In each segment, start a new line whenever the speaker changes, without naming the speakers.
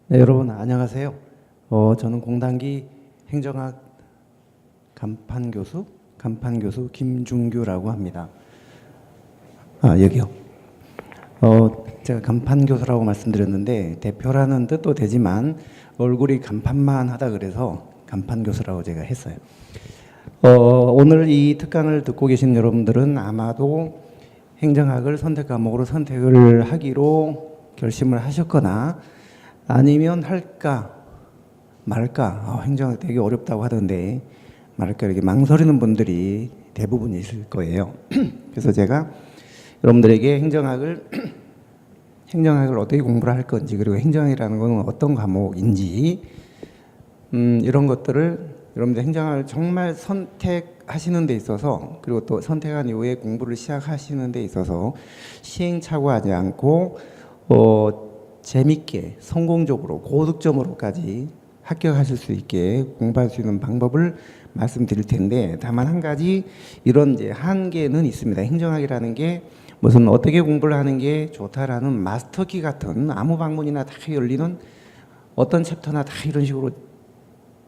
네, 여러분 안녕하세요. 저는 공단기 행정학 간판교수 김중규라고 합니다. 여기요. 제가 간판교수라고 말씀드렸는데 대표라는 뜻도 되지만 얼굴이 간판만 하다 그래서 간판교수라고 제가 했어요. 오늘 이 특강을 듣고 계신 여러분들은 아마도 행정학을 선택 과목으로 선택을 하기로 결심을 하셨거나 아니면 할까 말까 행정학 되게 어렵다고 하던데 말까 이렇게 망설이는 분들이 대부분이실 거예요. 그래서 제가 여러분들에게 행정학을 어떻게 공부를 할 건지 그리고 행정학이라는 것은 어떤 과목인지 이런 것들을 여러분들 행정학을 정말 선택하시는 데 있어서 그리고 또 선택한 이후에 공부를 시작하시는 데 있어서 시행착오하지 않고 재밌게 성공적으로 고득점으로까지 합격하실 수 있게 공부할 수 있는 방법을 말씀드릴 텐데 다만 한 가지 이런 이제 한계는 있습니다. 행정학이라는 게 무슨 어떻게 공부를 하는 게 좋다라는 마스터키 같은 아무 방문이나 다 열리는 어떤 챕터나 다 이런 식으로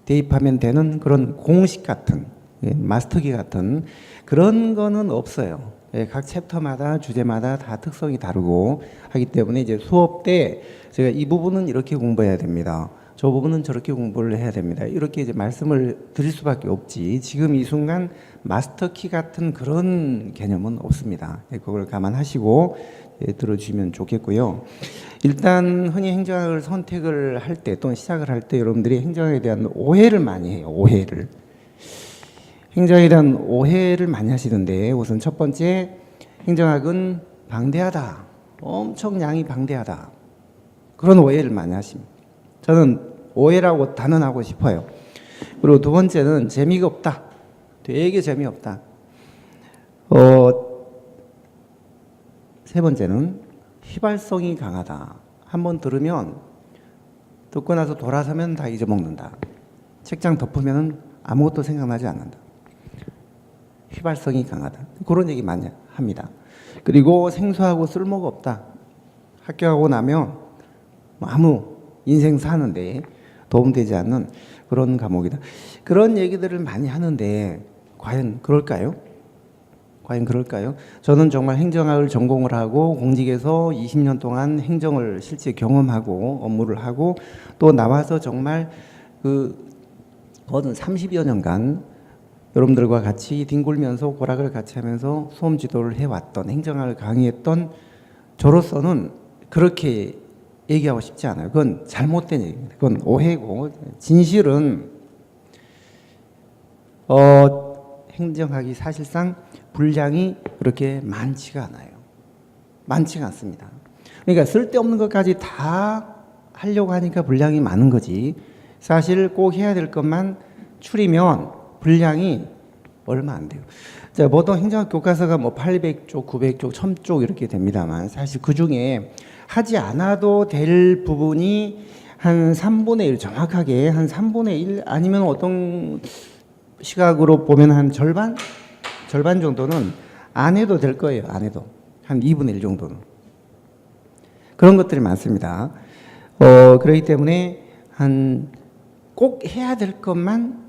대입하면 되는 그런 공식 같은 마스터키 같은 그런 거는 없어요. 각 챕터마다 주제마다 다 특성이 다르고 하기 때문에 이제 수업 때 제가 이 부분은 이렇게 공부해야 됩니다. 저 부분은 저렇게 공부를 해야 됩니다. 이렇게 이제 말씀을 드릴 수밖에 없지. 지금 이 순간 마스터키 같은 그런 개념은 없습니다. 그걸 감안하시고 들어주시면 좋겠고요. 일단 흔히 행정학을 선택을 할 때 또는 시작을 할 때 여러분들이 행정학에 대한 오해를 많이 해요. 행정학에 대한 오해를 많이 하시는데 우선 첫 번째 행정학은 방대하다. 엄청 양이 방대하다. 그런 오해를 많이 하십니다. 저는 오해라고 단언하고 싶어요. 그리고 두 번째는 재미가 없다. 되게 재미없다. 세 번째는 휘발성이 강하다. 한번 들으면 듣고 나서 돌아서면 다 잊어먹는다. 책장 덮으면 아무것도 생각나지 않는다. 휘발성이 강하다. 그런 얘기 많이 합니다. 그리고 생소하고 쓸모가 없다. 합격하고 나면 아무 인생 사는데 도움되지 않는 그런 과목이다. 그런 얘기들을 많이 하는데 과연 그럴까요? 저는 정말 행정학을 전공을 하고 공직에서 20년 동안 행정을 실제 경험하고 업무를 하고 또 나와서 정말 거든 30여 년간 여러분들과 같이 뒹굴면서 고락을 같이 하면서 수험 지도를 해왔던 행정학을 강의했던 저로서는 그렇게 얘기하고 싶지 않아요. 그건 잘못된 얘기입니다. 그건 오해고 진실은 행정학이 사실상 분량이 그렇게 많지가 않아요. 많지가 않습니다. 그러니까 쓸데없는 것까지 다 하려고 하니까 분량이 많은 거지 사실 꼭 해야 될 것만 추리면 분량이 얼마 안 돼요. 자, 보통 행정학 교과서가 뭐 800쪽, 900쪽, 1000쪽 이렇게 됩니다만 사실 그 중에 하지 않아도 될 부분이 한 3분의 1 정확하게 한 3분의 1 아니면 어떤 시각으로 보면 한 절반 정도는 안 해도 될 거예요. 안 해도 한 2분의 1 정도는 그런 것들이 많습니다. 그렇기 때문에 꼭 해야 될 것만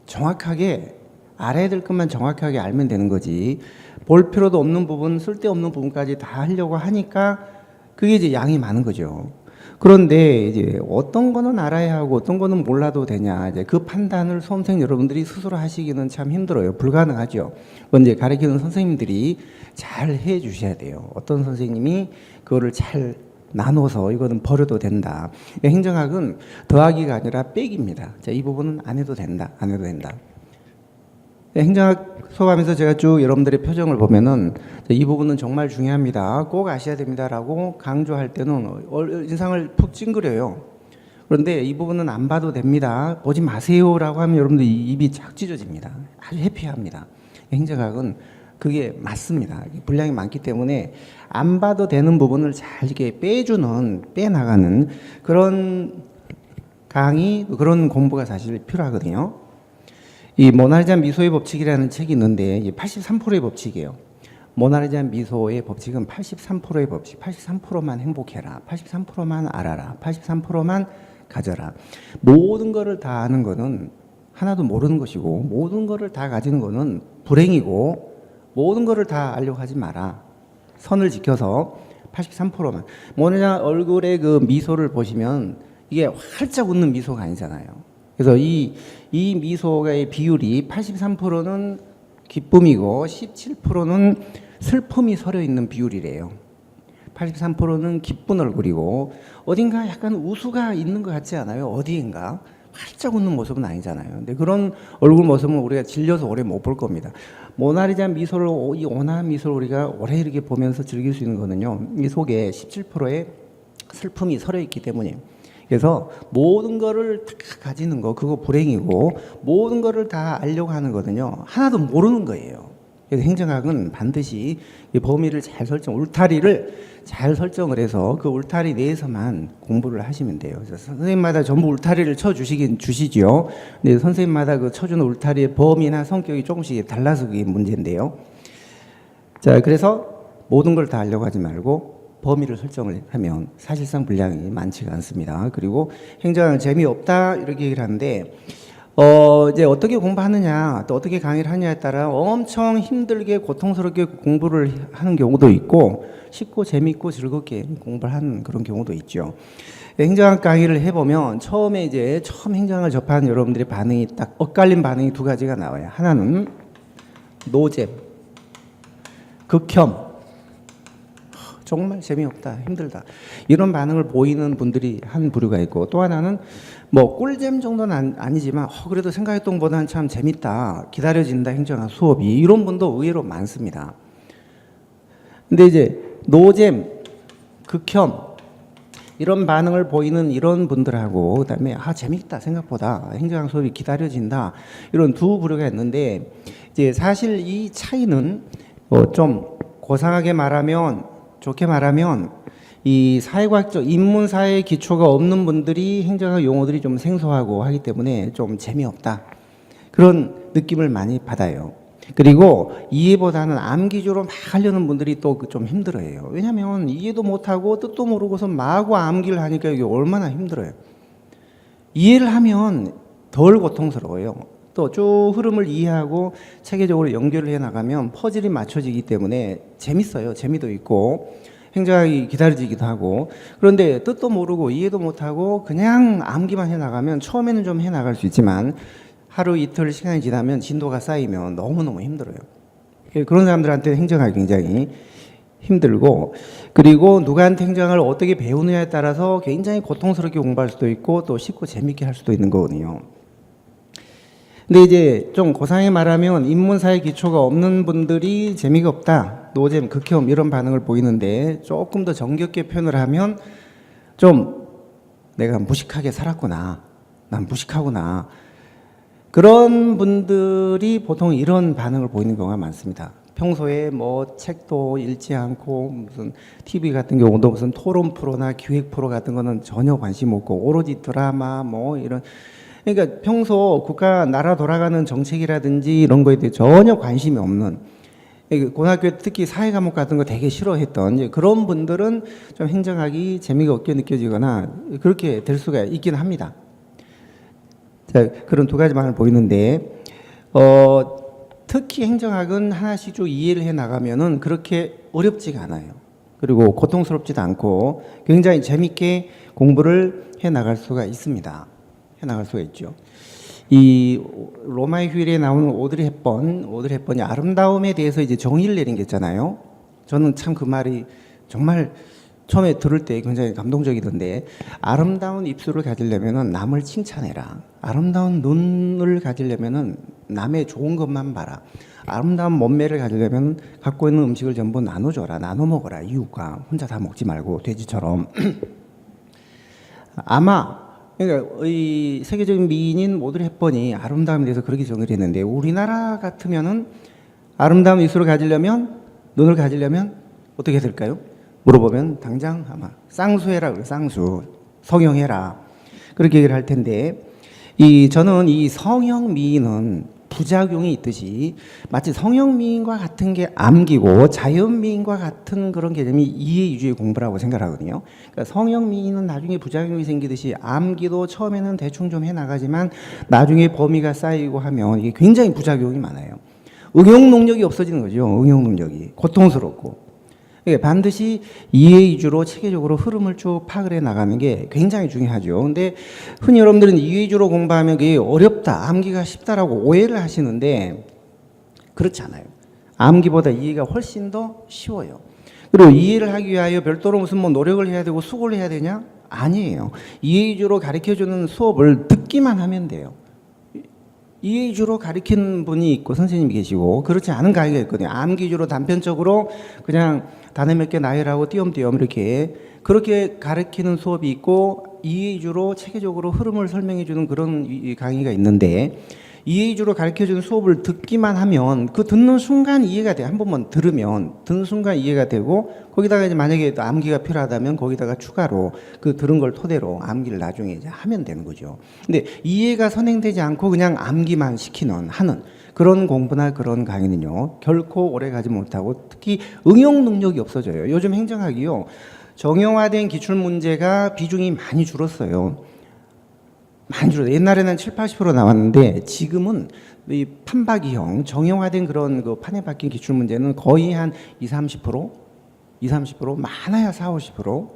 정확하게 알아야 될 것만 정확하게 알면 되는 거지 볼 필요도 없는 부분 쓸데없는 부분까지 다 하려고 하니까 그게 이제 양이 많은 거죠. 그런데 이제 어떤 거는 알아야 하고 어떤 거는 몰라도 되냐 이제 그 판단을 수험생 여러분들이 스스로 하시기는 참 힘들어요. 불가능하죠. 그건 이제 가르치는 선생님들이 잘 해 주셔야 돼요. 어떤 선생님이 그거를 잘 나눠서 이거는 버려도 된다. 행정학은 더하기가 아니라 빼기입니다. 자, 이 부분은 안 해도 된다. 행정학 수업하면서 제가 쭉 여러분들의 표정을 보면은 이 부분은 정말 중요합니다. 꼭 아셔야 됩니다라고 강조할 때는 인상을 푹 찡그려요. 그런데 이 부분은 안 봐도 됩니다. 보지 마세요라고 하면 여러분들 입이 착 찢어집니다. 아주 해피합니다. 행정학은 그게 맞습니다. 분량이 많기 때문에 안 봐도 되는 부분을 잘 이렇게 빼나가는 그런 강의, 그런 공부가 사실 필요하거든요. 이 모나리자 미소의 법칙이라는 책이 있는데 83%의 법칙이에요. 모나리자 미소의 법칙은 83%의 법칙, 83%만 행복해라, 83%만 알아라, 83%만 가져라. 모든 거를 다 아는 거는 하나도 모르는 것이고, 모든 거를 다 가지는 거는 불행이고, 모든 거를 다 알려고 하지 마라. 선을 지켜서 83%만. 뭐냐, 얼굴에 그 미소를 보시면 이게 활짝 웃는 미소가 아니잖아요. 그래서 이 미소의 비율이 83%는 기쁨이고 17%는 슬픔이 서려 있는 비율이래요. 83%는 기쁜 얼굴이고, 어딘가 약간 우수가 있는 것 같지 않아요? 어디인가? 활짝 웃는 모습은 아니잖아요. 근데 그런 얼굴 모습은 우리가 질려서 오래 못 볼 겁니다. 모나리자 미소를, 이 온화한 미소를 우리가 오래 이렇게 보면서 즐길 수 있는 거는요, 이 속에 17%의 슬픔이 서려 있기 때문이에요. 그래서 모든 거를 다 가지는 거, 그거 불행이고, 모든 거를 다 알려고 하는 거는요, 하나도 모르는 거예요. 그래서 행정학은 반드시 이 범위를 잘 울타리를 잘 설정을 해서 그 울타리 내에서만 공부를 하시면 돼요. 그래서 선생님마다 전부 울타리를 쳐주시긴 주시죠. 근데 선생님마다 그 쳐주는 울타리의 범위나 성격이 조금씩 달라서 그게 문제인데요. 자, 그래서 모든 걸 다 알려고 하지 말고 범위를 설정을 하면 사실상 분량이 많지가 않습니다. 그리고 행정학은 재미없다 이렇게 얘기를 하는데, 이제 어떻게 공부하느냐, 또 어떻게 강의를 하느냐에 따라 엄청 힘들게 고통스럽게 공부를 하는 경우도 있고, 쉽고 재밌고 즐겁게 공부를 하는 그런 경우도 있죠. 행정학 강의를 해보면 처음 행정학을 접하는 여러분들의 반응이 딱 엇갈린 반응이 두 가지가 나와요. 하나는 노잼, 극혐, 정말 재미없다, 힘들다, 이런 반응을 보이는 분들이 한 부류가 있고, 또 하나는 뭐 꿀잼 정도는 아니지만 그래도 생각했던 것보다는 참 재밌다, 기다려진다, 행정학 수업이, 이런 분도 의외로 많습니다. 근데 이제 노잼, 극혐 이런 반응을 보이는 이런 분들하고, 그다음에 재밌다, 생각보다 행정학 수업이 기다려진다, 이런 두 부류가 있는데, 이제 사실 이 차이는 좀 고상하게 말하면, 좋게 말하면, 이 사회과학적 인문사회 기초가 없는 분들이 행정학 용어들이 좀 생소하고 하기 때문에 좀 재미없다, 그런 느낌을 많이 받아요. 그리고 이해보다는 암기주로 막 하려는 분들이 또 좀 힘들어해요. 왜냐하면 이해도 못하고 뜻도 모르고서 마구 암기를 하니까 이게 얼마나 힘들어요. 이해를 하면 덜 고통스러워요. 또 쭉 흐름을 이해하고 체계적으로 연결을 해나가면 퍼즐이 맞춰지기 때문에 재밌어요. 재미도 있고 행정학이 기다려지기도 하고. 그런데 뜻도 모르고 이해도 못하고 그냥 암기만 해나가면 처음에는 좀 해나갈 수 있지만 하루 이틀 시간이 지나면 진도가 쌓이면 너무너무 힘들어요. 그런 사람들한테 행정학이 굉장히 힘들고, 그리고 누구한테 행정학을 어떻게 배우느냐에 따라서 굉장히 고통스럽게 공부할 수도 있고 또 쉽고 재밌게 할 수도 있는 거거든요. 근데 이제 좀 고상하게 말하면 인문사회 기초가 없는 분들이 재미가 없다, 노잼, 극혐 이런 반응을 보이는데, 조금 더 정겹게 표현을 하면 좀 내가 무식하게 살았구나, 난 무식하구나, 그런 분들이 보통 이런 반응을 보이는 경우가 많습니다. 평소에 뭐 책도 읽지 않고 무슨 TV 같은 경우도 무슨 토론 프로나 기획 프로 같은 거는 전혀 관심 없고 오로지 드라마 뭐 이런, 그러니까 평소 국가 나라 돌아가는 정책이라든지 이런 거에 대해 전혀 관심이 없는, 고등학교 특히 사회 과목 같은 거 되게 싫어했던 그런 분들은 좀 행정학이 재미가 없게 느껴지거나 그렇게 될 수가 있긴 합니다. 자, 그런 두 가지만을 보이는데, 특히 행정학은 하나씩 쭉 이해를 해 나가면은 그렇게 어렵지가 않아요. 그리고 고통스럽지도 않고 굉장히 재밌게 공부를 해 나갈 수가 있습니다. 해 나갈 수가 있죠. 이 로마의 휴일에 나오는 오드리 헵번이 아름다움에 대해서 이제 정의를 내린 게 있잖아요. 저는 참 그 말이 정말 처음에 들을 때 굉장히 감동적이던데, 아름다운 입술을 가지려면은 남을 칭찬해라, 아름다운 눈을 가지려면은 남의 좋은 것만 봐라, 아름다운 몸매를 가지려면 갖고 있는 음식을 전부 나눠줘라, 나눠 먹어라, 이웃과, 혼자 다 먹지 말고 돼지처럼. 아마 그러니까 이 세계적인 미인인 오드리 헵번이 아름다움에 대해서 그렇게 정의를 했는데, 우리나라 같으면은 아름다운 입술을 가지려면, 눈을 가지려면 어떻게 될까요? 물어보면 당장 아마 쌍수해라, 그래, 쌍수, 성형해라, 그렇게 얘기를 할 텐데, 저는 이 성형 미인은 부작용이 있듯이 마치 성형미인과 같은 게 암기고 자연미인과 같은 그런 개념이 이해이주의 공부라고 생각하거든요. 그러니까 성형미인은 나중에 부작용이 생기듯이 암기도 처음에는 대충 좀 해나가지만 나중에 범위가 쌓이고 하면 이게 굉장히 부작용이 많아요. 응용 능력이 없어지는 거죠. 응용 능력이 고통스럽고. 반드시 이해 위주로 체계적으로 흐름을 쭉 파악을 해 나가는 게 굉장히 중요하죠. 근데 흔히 여러분들은 이해 위주로 공부하면 그게 어렵다, 암기가 쉽다라고 오해를 하시는데 그렇지 않아요. 암기보다 이해가 훨씬 더 쉬워요. 그리고 이해를 하기 위하여 별도로 무슨 뭐 노력을 해야 되고 수고를 해야 되냐? 아니에요. 이해 위주로 가르쳐주는 수업을 듣기만 하면 돼요. 이해 위주로 가르치는 분이 있고 선생님이 계시고 그렇지 않은 강의가 있거든요. 암기 위주로 단편적으로 그냥 단어 몇 개 나열하고 띄엄띄엄 이렇게 그렇게 가르치는 수업이 있고 이해 위주로 체계적으로 흐름을 설명해 주는 그런 강의가 있는데 이해 위주로 가르쳐주는 수업을 듣기만 하면 그 듣는 순간 이해가 돼요. 한 번만 들으면 듣는 순간 이해가 되고 거기다가 이제 만약에 또 암기가 필요하다면 거기다가 추가로 그 들은 걸 토대로 암기를 나중에 이제 하면 되는 거죠. 근데 이해가 선행되지 않고 그냥 암기만 하는 그런 공부나 그런 강의는요 결코 오래 가지 못하고 특히 응용 능력이 없어져요. 요즘 행정학이요 정형화된 기출 문제가 비중이 많이 줄었어요. 많이 줄었어요. 옛날에는 7, 80% 나왔는데 지금은 이 판박이형 정형화된 그런 그 판에 박힌 기출 문제는 거의 한 20, 30% 많아야 40, 50%.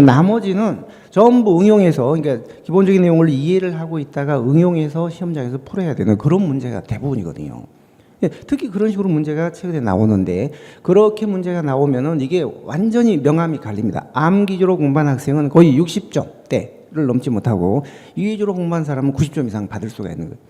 나머지는 전부 응용해서 그러니까 기본적인 내용을 이해를 하고 있다가 응용해서 시험장에서 풀어야 되는 그런 문제가 대부분이거든요. 특히 그런 식으로 문제가 최근에 나오는데 그렇게 문제가 나오면은 이게 완전히 명암이 갈립니다. 암기주로 공부한 학생은 거의 60점대를 넘지 못하고 이해주로 공부한 사람은 90점 이상 받을 수가 있는 거예요.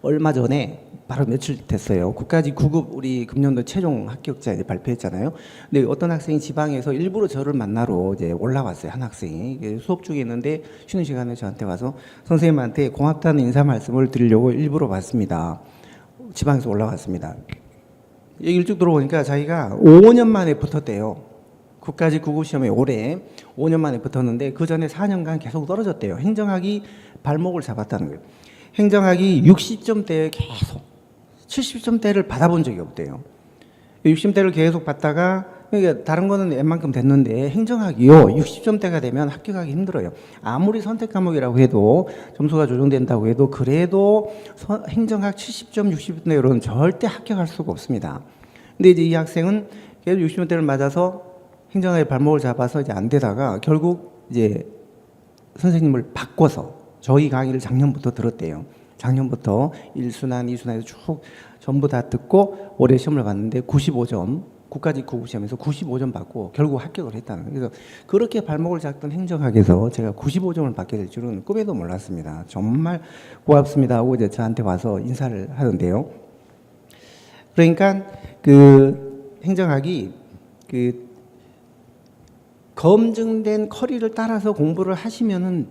얼마 전에 바로 며칠 됐어요. 국가직 9급 우리 금년도 최종 합격자 이제 발표했잖아요. 근데 어떤 학생이 지방에서 일부러 저를 만나러 이제 올라왔어요. 한 학생이 수업 중에 있는데 쉬는 시간에 저한테 와서 선생님한테 고맙다는 인사 말씀을 드리려고 일부러 왔습니다. 지방에서 올라왔습니다. 얘기를 쭉 들어보니까 자기가 5년 만에 붙었대요. 국가직 9급 시험에 올해 5년 만에 붙었는데 그 전에 4년간 계속 떨어졌대요. 행정학이 발목을 잡았다는 거예요. 행정학이 60점대에 계속 70점대를 받아본 적이 없대요. 60점대를 계속 받다가 그러니까 다른 거는 웬만큼 됐는데 행정학이요 60점대가 되면 합격하기 힘들어요. 아무리 선택 과목이라고 해도 점수가 조정된다고 해도 그래도 행정학 70점 60점대로는 절대 합격할 수가 없습니다. 근데 이제 이 학생은 계속 60점대를 맞아서 행정학의 발목을 잡아서 이제 안 되다가 결국 이제 선생님을 바꿔서 저희 강의를 작년부터 들었대요. 작년부터 1순환, 2순환에서 쭉 전부 다 듣고 올해 시험을 봤는데 95점, 국가직 9급 시험에서 95점 받고 결국 합격을 했다는 거예요. 그래서 그렇게 발목을 잡던 행정학에서 제가 95점을 받게 될 줄은 꿈에도 몰랐습니다. 정말 고맙습니다 하고 이제 저한테 와서 인사를 하던데요. 그러니까 그 행정학이 그 검증된 커리를 따라서 공부를 하시면은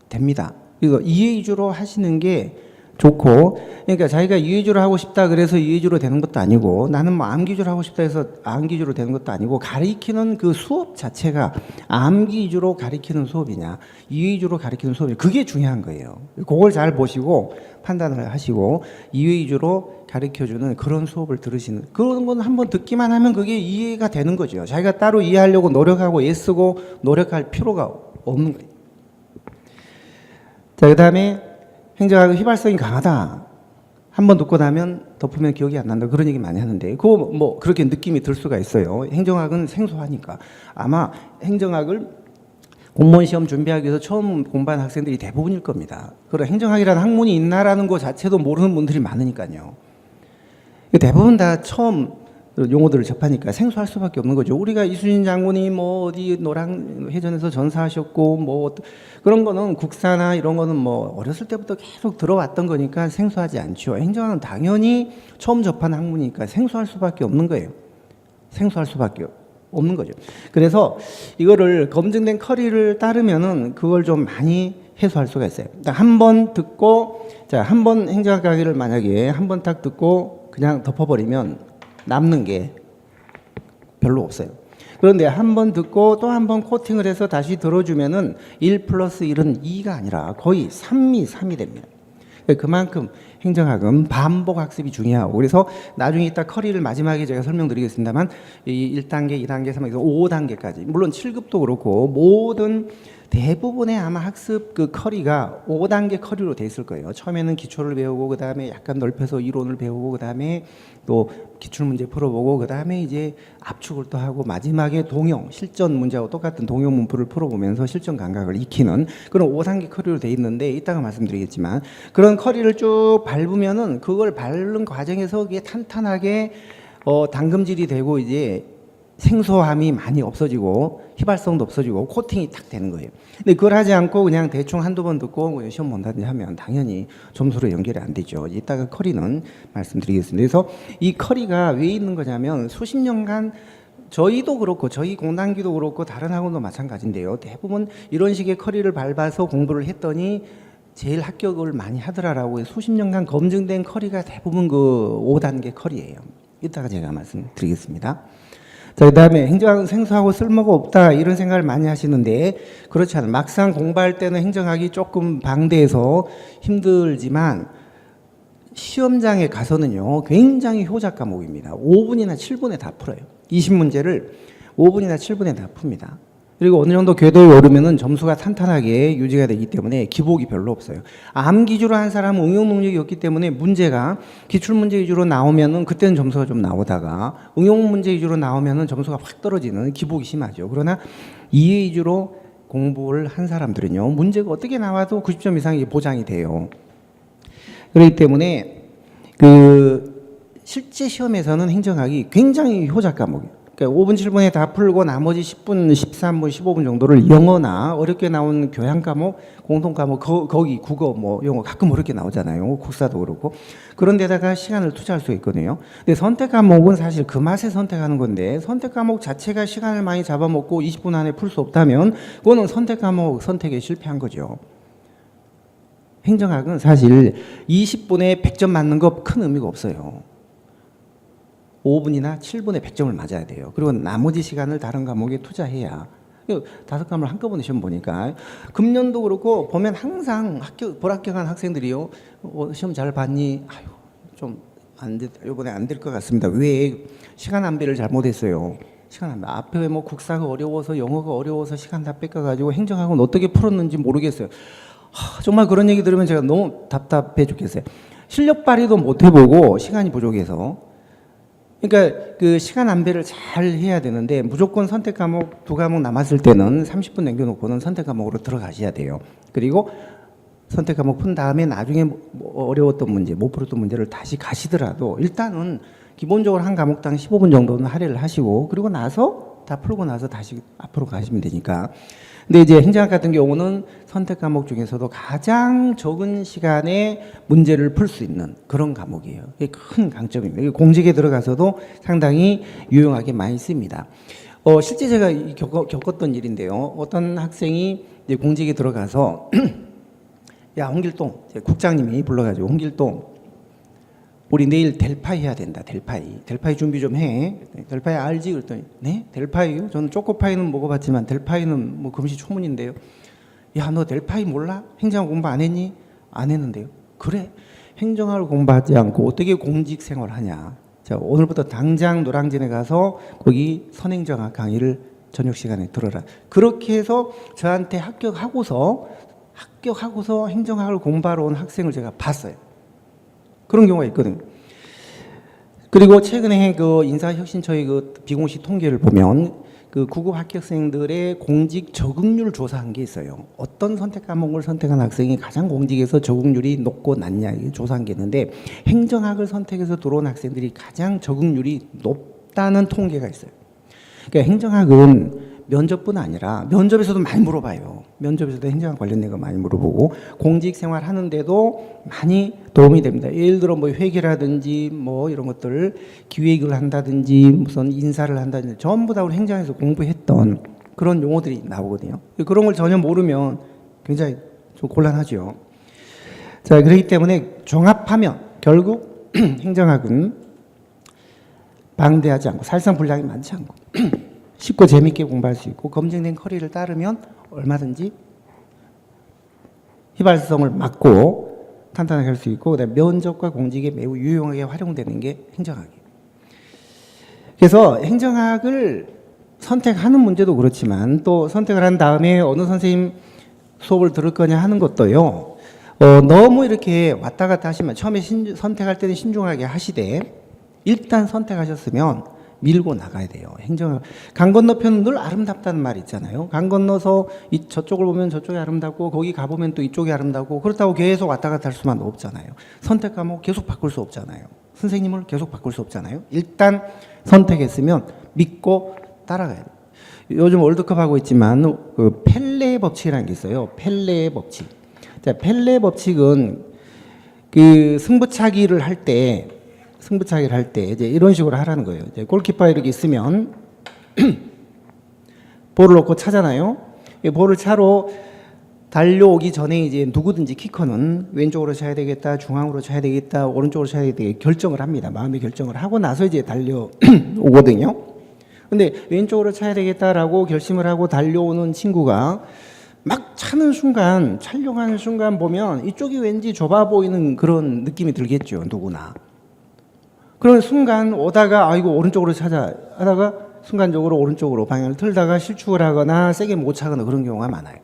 됩니다. 그래서 이해 위주로 하시는 게 좋고, 그러니까 자기가 이해 위주로 하고 싶다 그래서 이해 위주로 되는 것도 아니고, 나는 뭐 암기 위주로 하고 싶다 해서 암기 위주로 되는 것도 아니고, 가리키는 그 수업 자체가 암기 위주로 가리키는 수업이냐, 이해 위주로 가리키는 수업이냐, 그게 중요한 거예요. 그걸 잘 보시고 판단을 하시고 이해 위주로 가르쳐주는 그런 수업을 들으시는 그런 건 한번 듣기만 하면 그게 이해가 되는 거죠. 자기가 따로 이해하려고 노력하고 애쓰고 노력할 필요가 없는 거예요. 자, 그 다음에 행정학은 휘발성이 강하다. 한번 듣고 나면 덮으면 기억이 안 난다. 그런 얘기 많이 하는데 그거 뭐 그렇게 느낌이 들 수가 있어요. 행정학은 생소하니까. 아마 행정학을 공무원 시험 준비하기 위해서 처음 공부한 학생들이 대부분일 겁니다. 그런 행정학이라는 학문이 있나라는 것 자체도 모르는 분들이 많으니까요. 대부분 다 처음 용어들을 접하니까 생소할 수밖에 없는 거죠. 우리가 이순신 장군이 뭐 어디 노량해전에서 전사하셨고 뭐 그런 거는 국사나 이런 거는 뭐 어렸을 때부터 계속 들어왔던 거니까 생소하지 않죠. 행정학은 당연히 처음 접한 학문이니까 생소할 수밖에 없는 거예요. 생소할 수밖에 없는 거죠. 그래서 이거를 검증된 커리를 따르면은 그걸 좀 많이 해소할 수가 있어요. 한 번 듣고 자, 한 번 행정학 강의를 만약에 한 번 딱 듣고 그냥 덮어버리면 남는 게 별로 없어요. 그런데 한 번 듣고 또 한 번 코팅을 해서 다시 들어주면은 1 플러스 1은 2가 아니라 거의 3이 됩니다. 그만큼 행정학은 반복 학습이 중요하고 그래서 나중에 이따 커리를 마지막에 제가 설명드리겠습니다만 이 1단계, 2단계, 3단계, 5단계까지 물론 7급도 그렇고 모든 대부분의 아마 학습 그 커리가 5단계 커리로 돼 있을 거예요. 처음에는 기초를 배우고 그다음에 약간 넓혀서 이론을 배우고 그다음에 또 기출 문제 풀어보고 그다음에 이제 압축을 또 하고 마지막에 동영, 실전 문제하고 똑같은 동영 문풀을 풀어보면서 실전 감각을 익히는 그런 5단계 커리로 돼 있는데 이따가 말씀드리겠지만 그런 커리를 쭉 밟으면은 그걸 밟는 과정에서 그게 탄탄하게 담금질이 되고 이제 생소함이 많이 없어지고 휘발성도 없어지고 코팅이 딱 되는 거예요. 근데 그걸 하지 않고 그냥 대충 한두 번 듣고 시험 본다든지 하면 당연히 점수로 연결이 안 되죠. 이따가 커리는 말씀드리겠습니다. 그래서 이 커리가 왜 있는 거냐면 수십 년간 저희도 그렇고 저희 공단기도 그렇고 다른 학원도 마찬가지인데요. 대부분 이런 식의 커리를 밟아서 공부를 했더니 제일 합격을 많이 하더라라고 수십 년간 검증된 커리가 대부분 그 5단계 커리예요. 이따가 제가 말씀드리겠습니다. 자, 그다음에 행정학은 생소하고 쓸모가 없다 이런 생각을 많이 하시는데 그렇지 않아요. 막상 공부할 때는 행정학이 조금 방대해서 힘들지만 시험장에 가서는요 굉장히 효자 과목입니다. 5분이나 7분에 다 풀어요. 20문제를 5분이나 7분에 다 풉니다. 그리고 어느 정도 궤도에 오르면은 점수가 탄탄하게 유지가 되기 때문에 기복이 별로 없어요. 암 기주로 한 사람은 응용 능력이 없기 때문에 문제가 기출 문제 위주로 나오면은 그때는 점수가 좀 나오다가 응용 문제 위주로 나오면은 점수가 확 떨어지는 기복이 심하죠. 그러나 이해 위주로 공부를 한 사람들은요 문제가 어떻게 나와도 90점 이상이 보장이 돼요. 그렇기 때문에 그 실제 시험에서는 행정학이 굉장히 효자 과목이에요. 그러니까 5분, 7분에 다 풀고 나머지 10분, 13분, 15분 정도를 영어나 어렵게 나온 교양 과목, 공통 과목, 거기 국어, 뭐 영어 가끔 어렵게 나오잖아요. 국사도 그렇고. 그런 데다가 시간을 투자할 수 있거든요. 근데 선택 과목은 사실 그 맛에 선택하는 건데 선택 과목 자체가 시간을 많이 잡아먹고 20분 안에 풀 수 없다면 그거는 선택 과목 선택에 실패한 거죠. 행정학은 사실 20분에 100점 맞는 거 큰 의미가 없어요. 5분이나 7분에 100점을 맞아야 돼요. 그리고 나머지 시간을 다른 과목에 투자해야. 5과목을 한꺼번에 시험 보니까 금년도 그렇고 보면 항상 불합격한 학생들이요. 시험 잘 봤니? 아유, 좀 안 됐, 이번에 안 될 것 같습니다. 왜? 시간 안배를 잘못했어요. 시간 안배. 앞에 뭐 국사가 어려워서 영어가 어려워서 시간 다 뺏겨가지고 행정학은 어떻게 풀었는지 모르겠어요. 정말 그런 얘기 들으면 제가 너무 답답해 죽겠어요. 실력 발휘도 못 해보고 시간이 부족해서. 그러니까 그 시간 안배를 잘 해야 되는데 무조건 선택 과목 2과목 남았을 때는 30분 남겨놓고는 선택 과목으로 들어가셔야 돼요. 그리고 선택 과목 푼 다음에 나중에 뭐 어려웠던 문제, 못 풀었던 문제를 다시 가시더라도 일단은 기본적으로 한 과목당 15분 정도는 할애를 하시고 그리고 나서 다 풀고 나서 다시 앞으로 가시면 되니까. 근데 이제 행정학 같은 경우는 선택 과목 중에서도 가장 적은 시간에 문제를 풀 수 있는 그런 과목이에요. 이게 큰 강점입니다. 공직에 들어가서도 상당히 유용하게 많이 씁니다. 실제 제가 겪었던 일인데요. 어떤 학생이 이제 공직에 들어가서 야, 홍길동, 국장님이 불러가지고 홍길동 우리 내일 델파이 해야 된다. 델파이 준비 좀 해. 델파이 알지? 그랬더니 네? 델파이요? 저는 초코파이는 먹어봤지만 델파이는 뭐 금시초문인데요. 야, 너 델파이 몰라? 행정학 공부 안 했니? 안 했는데요. 그래? 행정학을 공부하지 않고 어떻게 공직 생활을 하냐. 자, 오늘부터 당장 노량진에 가서 거기 선행정학 강의를 저녁 시간에 들어라. 그렇게 해서 저한테 합격하고서 행정학을 공부하러 온 학생을 제가 봤어요. 그런 경우가 있거든요. 그리고 최근에 그 인사혁신처의 그 비공식 통계를 보면 그 9급 합격생들의 공직 적응률 조사한 게 있어요. 어떤 선택 과목을 선택한 학생이 가장 공직에서 적응률이 높고 낮냐 조사한 게 있는데 행정학을 선택해서 들어온 학생들이 가장 적응률이 높다는 통계가 있어요. 그러니까 행정학은 면접뿐 아니라 면접에서도 많이 물어봐요. 면접에서도 행정학 관련된 거 많이 물어보고 공직 생활 하는데도 많이 도움이 됩니다. 예를 들어 뭐 회계라든지 뭐 이런 것들을 기획을 한다든지 무슨 인사를 한다든지 전부 다 우리 행정에서 공부했던 그런 용어들이 나오거든요. 그런 걸 전혀 모르면 굉장히 좀 곤란하죠. 자, 그렇기 때문에 종합하면 결국 행정학은 방대하지 않고 사실상 분량이 많지 않고 쉽고 재밌게 공부할 수 있고 검증된 커리를 따르면 얼마든지 휘발성을 막고 탄탄하게 할 수 있고, 그다음에 면접과 공직에 매우 유용하게 활용되는 게 행정학이에요. 그래서 행정학을 선택하는 문제도 그렇지만 또 선택을 한 다음에 어느 선생님 수업을 들을 거냐 하는 것도요. 너무 이렇게 왔다 갔다 하시면 처음에 선택할 때는 신중하게 하시되 일단 선택하셨으면 밀고 나가야 돼요. 행정학. 강 건너편은 늘 아름답다는 말 있잖아요. 강 건너서 저쪽을 보면 저쪽이 아름답고 거기 가보면 또 이쪽이 아름답고 그렇다고 계속 왔다 갔다 할 수만 없잖아요. 선택 과목 계속 바꿀 수 없잖아요. 선생님을 계속 바꿀 수 없잖아요. 일단 선택했으면 믿고 따라가야 돼요. 요즘 월드컵 하고 있지만 그 펠레의 법칙이라는 게 있어요. 펠레의 법칙. 자, 펠레의 법칙은 그 승부차기를 할 때 이제 이런 식으로 하라는 거예요. 이제 골키퍼 이렇게 있으면 볼을 놓고 차잖아요. 이 볼을 차로 달려오기 전에 이제 누구든지 키커는 왼쪽으로 차야 되겠다, 중앙으로 차야 되겠다, 오른쪽으로 차야 되겠다 결정을 합니다. 마음의 결정을 하고 나서 이제 달려오거든요. 근데 왼쪽으로 차야 되겠다라고 결심을 하고 달려오는 친구가 막 차는 순간, 촬영하는 순간 보면 이쪽이 왠지 좁아 보이는 그런 느낌이 들겠죠, 누구나. 그런 순간 오다가 아이고 오른쪽으로 차자 하다가 순간적으로 오른쪽으로 방향을 틀다가 실축을 하거나 세게 못 차거나 그런 경우가 많아요.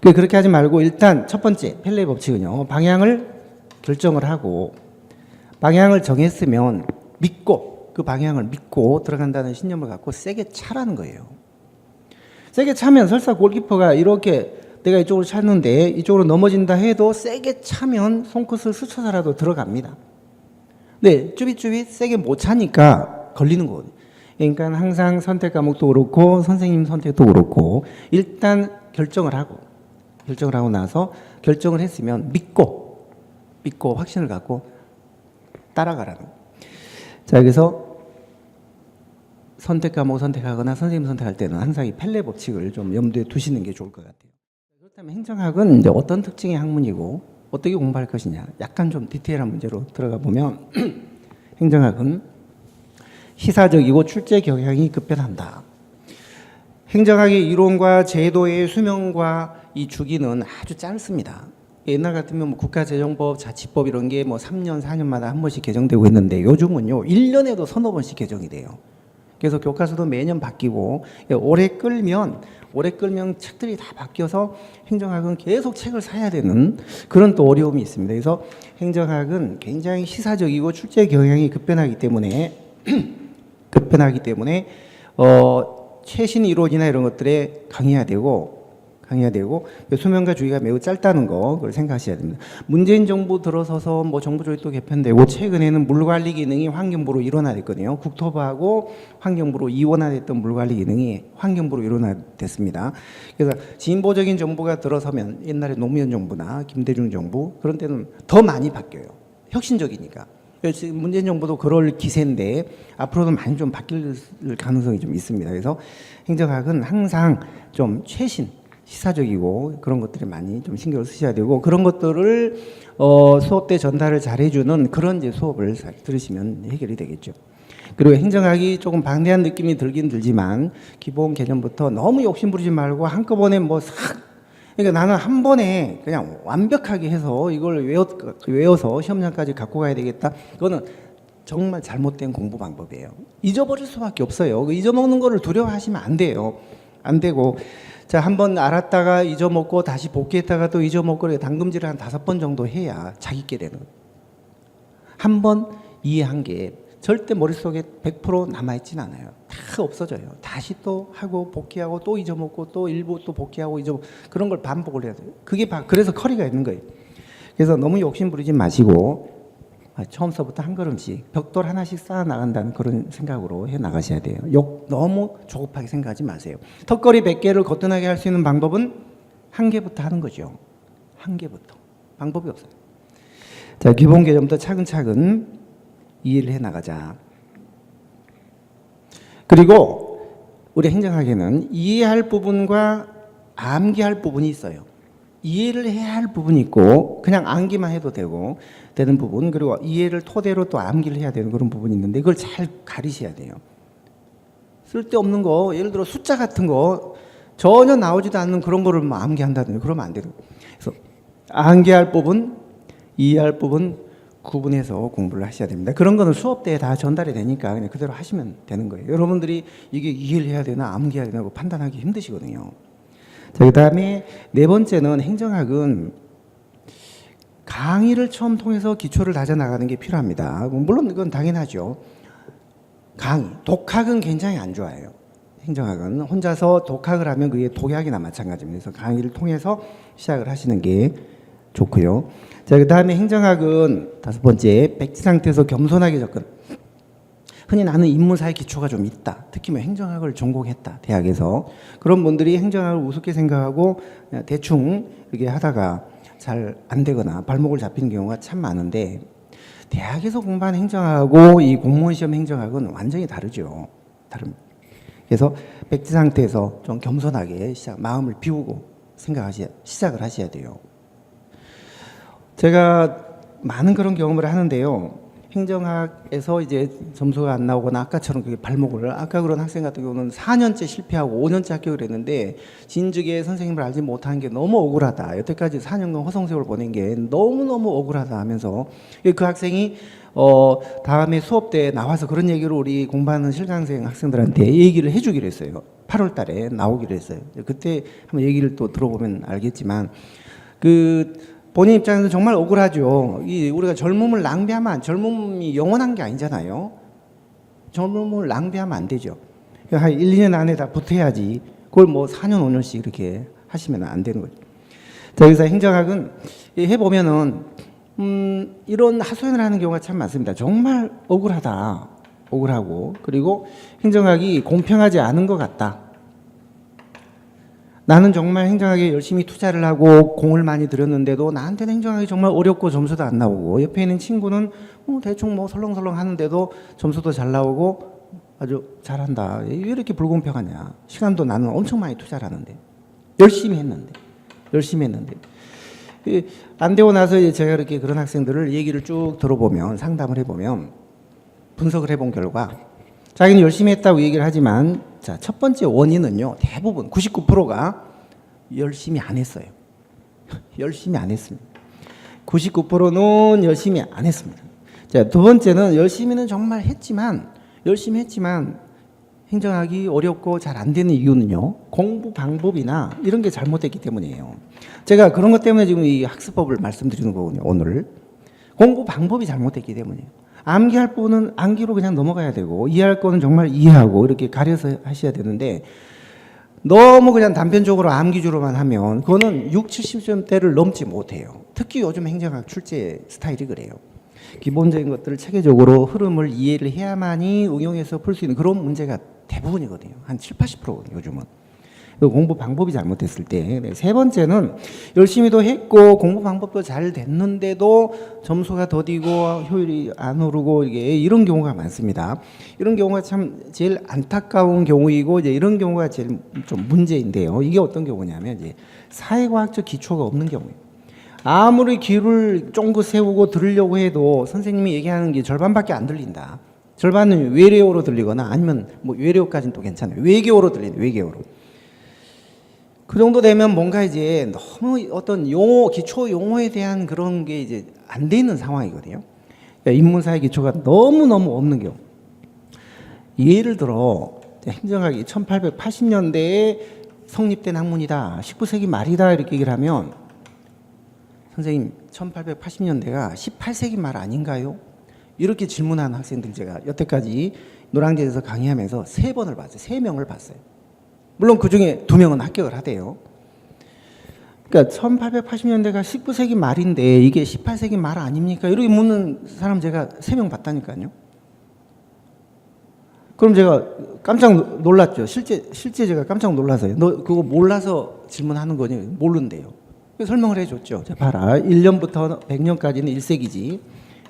그렇게 하지 말고 일단 첫 번째 펠레의 법칙은요. 방향을 결정을 하고 방향을 정했으면 믿고 그 방향을 믿고 들어간다는 신념을 갖고 세게 차라는 거예요. 세게 차면 설사 골키퍼가 이렇게 내가 이쪽으로 찼는데 이쪽으로 넘어진다 해도 세게 차면 손끝을 스쳐서라도 들어갑니다. 네, 쭈빗쭈빗 세게 못 차니까 걸리는 거거든요. 그러니까 항상 선택 과목도 그렇고 선생님 선택도 그렇고 일단 결정을 하고 나서 결정을 했으면 믿고 확신을 갖고 따라가라는 거예요. 자, 그래서 선택 과목 선택하거나 선생님 선택할 때는 항상 이 펠레 법칙을 좀 염두에 두시는 게 좋을 것 같아요. 그렇다면 행정학은 이제 어떤 특징의 학문이고 어떻게 공부할 것이냐, 약간 좀 디테일한 문제로 들어가 보면 행정학은 시사적이고 출제 경향이 급변한다. 행정학의 이론과 제도의 수명과 이 주기는 아주 짧습니다. 옛날 같으면 뭐 국가재정법, 자치법 이런 게 뭐 3년, 4년마다 한 번씩 개정되고 있는데 요즘은요 1년에도 서너 번씩 개정이 돼요. 그래서 교과서도 매년 바뀌고 오래 끌면 책들이 다 바뀌어서 행정학은 계속 책을 사야 되는 그런 또 어려움이 있습니다. 그래서 행정학은 굉장히 시사적이고 출제 경향이 급변하기 때문에 최신 이론이나 이런 것들에 강의해야 되고 수명과 주기가 매우 짧다는 거 그걸 생각하셔야 됩니다. 문재인 정부 들어서서 뭐 정부 조직도 개편되고 최근에는 물관리 기능이 환경부로 일원화됐거든요. 국토부하고 환경부로 이원화됐던 물관리 기능이 환경부로 일원화됐습니다. 그래서 진보적인 정부가 들어서면 옛날에 노무현 정부나 김대중 정부 그런 때는 더 많이 바뀌어요. 혁신적이니까. 그래서 문재인 정부도 그럴 기세인데 앞으로도 많이 좀 바뀔 가능성이 좀 있습니다. 그래서 행정학은 항상 좀 최신 시사적이고 그런 것들이 많이 좀 신경을 쓰셔야 되고 그런 것들을 수업 때 전달을 잘 해주는 그런 이제 수업을 들으시면 해결이 되겠죠. 그리고 행정학이 조금 방대한 느낌이 들긴 들지만 기본 개념부터 너무 욕심 부리지 말고 한꺼번에 그러니까 나는 한 번에 그냥 완벽하게 해서 이걸 외워서 시험장까지 갖고 가야 되겠다. 그거는 정말 잘못된 공부 방법이에요. 잊어버릴 수밖에 없어요. 잊어먹는 거를 두려워하시면 안 돼요. 안 되고 자, 한번 알았다가 잊어먹고 다시 복귀했다가 또 잊어먹고 당금질을 한 5번 정도 해야 자기께 되는 거예요. 한 번 이해한 게 절대 머릿속에 100% 남아있진 않아요. 다 없어져요. 다시 또 하고 복귀하고 또 잊어먹고 또 일부 또 복귀하고 잊어먹고 그런 걸 반복을 해야 돼요. 그래서 커리가 있는 거예요. 그래서 너무 욕심 부리지 마시고 처음서부터 한 걸음씩 벽돌 하나씩 쌓아 나간다는 그런 생각으로 해 나가셔야 돼요. 너무 조급하게 생각하지 마세요. 턱걸이 100개를 거뜬하게 할 수 있는 방법은 한 개부터 하는 거죠. 한 개부터. 방법이 없어요. 자, 기본 개념부터 차근차근 이해를 해 나가자. 그리고 우리 행정학에는 이해할 부분과 암기할 부분이 있어요. 이해를 해야 할 부분이 있고 그냥 암기만 해도 되는 부분, 그리고 이해를 토대로 또 암기를 해야 되는 그런 부분이 있는데 이걸 잘 가리셔야 돼요. 쓸데없는 거, 예를 들어 숫자 같은 거 전혀 나오지도 않는 그런 거를 뭐 암기한다든지 그러면 안 되는 거예요. 그래서 암기할 법은 이해할 법은 구분해서 공부를 하셔야 됩니다. 그런 거는 수업 때 다 전달이 되니까 그냥 그대로 하시면 되는 거예요. 여러분들이 이게 이해를 해야 되나 암기해야 되나 판단하기 힘드시거든요. 자, 그다음에 네 번째는 행정학은 강의를 처음 통해서 기초를 다져나가는 게 필요합니다. 물론 이건 당연하죠. 강의, 독학은 굉장히 안 좋아해요. 행정학은 혼자서 독학을 하면 그게 독약이나 마찬가지입니다. 그래서 강의를 통해서 시작을 하시는 게 좋고요. 자, 그 다음에 행정학은 다섯 번째, 백지 상태에서 겸손하게 접근. 흔히 나는 인문사의 기초가 좀 있다. 특히 뭐 행정학을 전공했다. 대학에서. 그런 분들이 행정학을 우습게 생각하고 그냥 대충 이렇게 하다가 잘 안 되거나 발목을 잡히는 경우가 참 많은데 대학에서 공부한 행정학하고 이 공무원 시험 행정학은 완전히 다르죠. 다릅니다. 그래서 백지 상태에서 좀 겸손하게 마음을 비우고 시작을 하셔야 돼요. 제가 많은 그런 경험을 하는데요. 행정학에서 이제 점수가 안 나오거나 아까처럼 그게 발목을 아까 그런 학생 같은 경우는 4년째 실패하고 5년째 합격을 했는데 진즉에 선생님을 알지 못한 게 너무 억울하다. 여태까지 4년간 허송세월 보낸 게 너무너무 억울하다 하면서 그 학생이 다음에 수업 때 나와서 그런 얘기를 우리 공부하는 실강생 학생들한테 얘기를 해주기로 했어요. 8월 달에 나오기로 했어요. 그때 한번 얘기를 또 들어보면 알겠지만 본인 입장에서 정말 억울하죠. 우리가 젊음을 낭비하면 젊음이 영원한 게 아니잖아요. 젊음을 낭비하면 안 되죠. 한 1, 2년 안에 다 붙어야지. 그걸 뭐 4년, 5년씩 이렇게 하시면 안 되는 거죠. 자, 그래서 행정학은 해보면은 이런 하소연을 하는 경우가 참 많습니다. 정말 억울하다. 억울하고 그리고 행정학이 공평하지 않은 것 같다. 나는 정말 행정학에 열심히 투자를 하고 공을 많이 들였는데도 나한테는 행정학이 정말 어렵고 점수도 안 나오고 옆에 있는 친구는 대충 뭐 설렁설렁 하는데도 점수도 잘 나오고 아주 잘한다. 왜 이렇게 불공평하냐. 시간도 나는 엄청 많이 투자를 하는데 열심히 했는데 안 되고 나서 이제 제가 이렇게 그런 학생들을 얘기를 쭉 들어보면 상담을 해보면 분석을 해본 결과 자기는 열심히 했다고 얘기를 하지만 자, 첫 번째 원인은요. 대부분 99%가 열심히 안 했어요. 열심히 안 했습니다. 99%는 열심히 안 했습니다. 자, 두 번째는 열심히 했지만 행정학이 어렵고 잘 안 되는 이유는요. 공부 방법이나 이런 게 잘못됐기 때문이에요. 제가 그런 것 때문에 지금 이 학습법을 말씀드리는 거거든요. 오늘. 공부 방법이 잘못됐기 때문이에요. 암기할 부분은 암기로 그냥 넘어가야 되고 이해할 거는 정말 이해하고 이렇게 가려서 하셔야 되는데 너무 그냥 단편적으로 암기 주로만 하면 그거는 6, 70점대를 넘지 못해요. 특히 요즘 행정학 출제 스타일이 그래요. 기본적인 것들을 체계적으로 흐름을 이해를 해야만이 응용해서 풀 수 있는 그런 문제가 대부분이거든요. 한 7, 80%거든요, 요즘은. 공부 방법이 잘못됐을 때. 세 번째는 열심히도 했고 공부 방법도 잘 됐는데도 점수가 더디고 효율이 안 오르고 이런 경우가 많습니다. 이런 경우가 참 제일 안타까운 경우이고 이제 이런 경우가 제일 좀 문제인데요. 이게 어떤 경우냐면 이제 사회과학적 기초가 없는 경우예요. 아무리 귀를 쫑긋 세우고 들으려고 해도 선생님이 얘기하는 게 절반밖에 안 들린다. 절반은 외래어로 들리거나 아니면 뭐 외래어까지는 또 괜찮아요. 외계어로 들리는 외계어로. 그 정도 되면 뭔가 이제 너무 어떤 용어, 기초 용어에 대한 그런 게 이제 안 돼 있는 상황이거든요. 그러니까 인문사의 기초가 너무너무 없는 경우. 예를 들어, 행정학이 1880년대에 성립된 학문이다. 19세기 말이다. 이렇게 얘기를 하면, 선생님, 1880년대가 18세기 말 아닌가요? 이렇게 질문하는 학생들 제가 여태까지 노량진에서 강의하면서 3번을 봤어요. 3명을 봤어요. 물론 그 중에 2명은 합격을 하대요. 그러니까 1880년대가 19세기 말인데 이게 18세기 말 아닙니까? 이렇게 묻는 사람 제가 3명 봤다니까요. 그럼 제가 깜짝 놀랐죠. 실제 제가 깜짝 놀라서요. 너 그거 몰라서 질문하는 거니? 모른대요. 설명을 해줬죠. 자, 봐라. 1년부터 100년까지는 1세기지.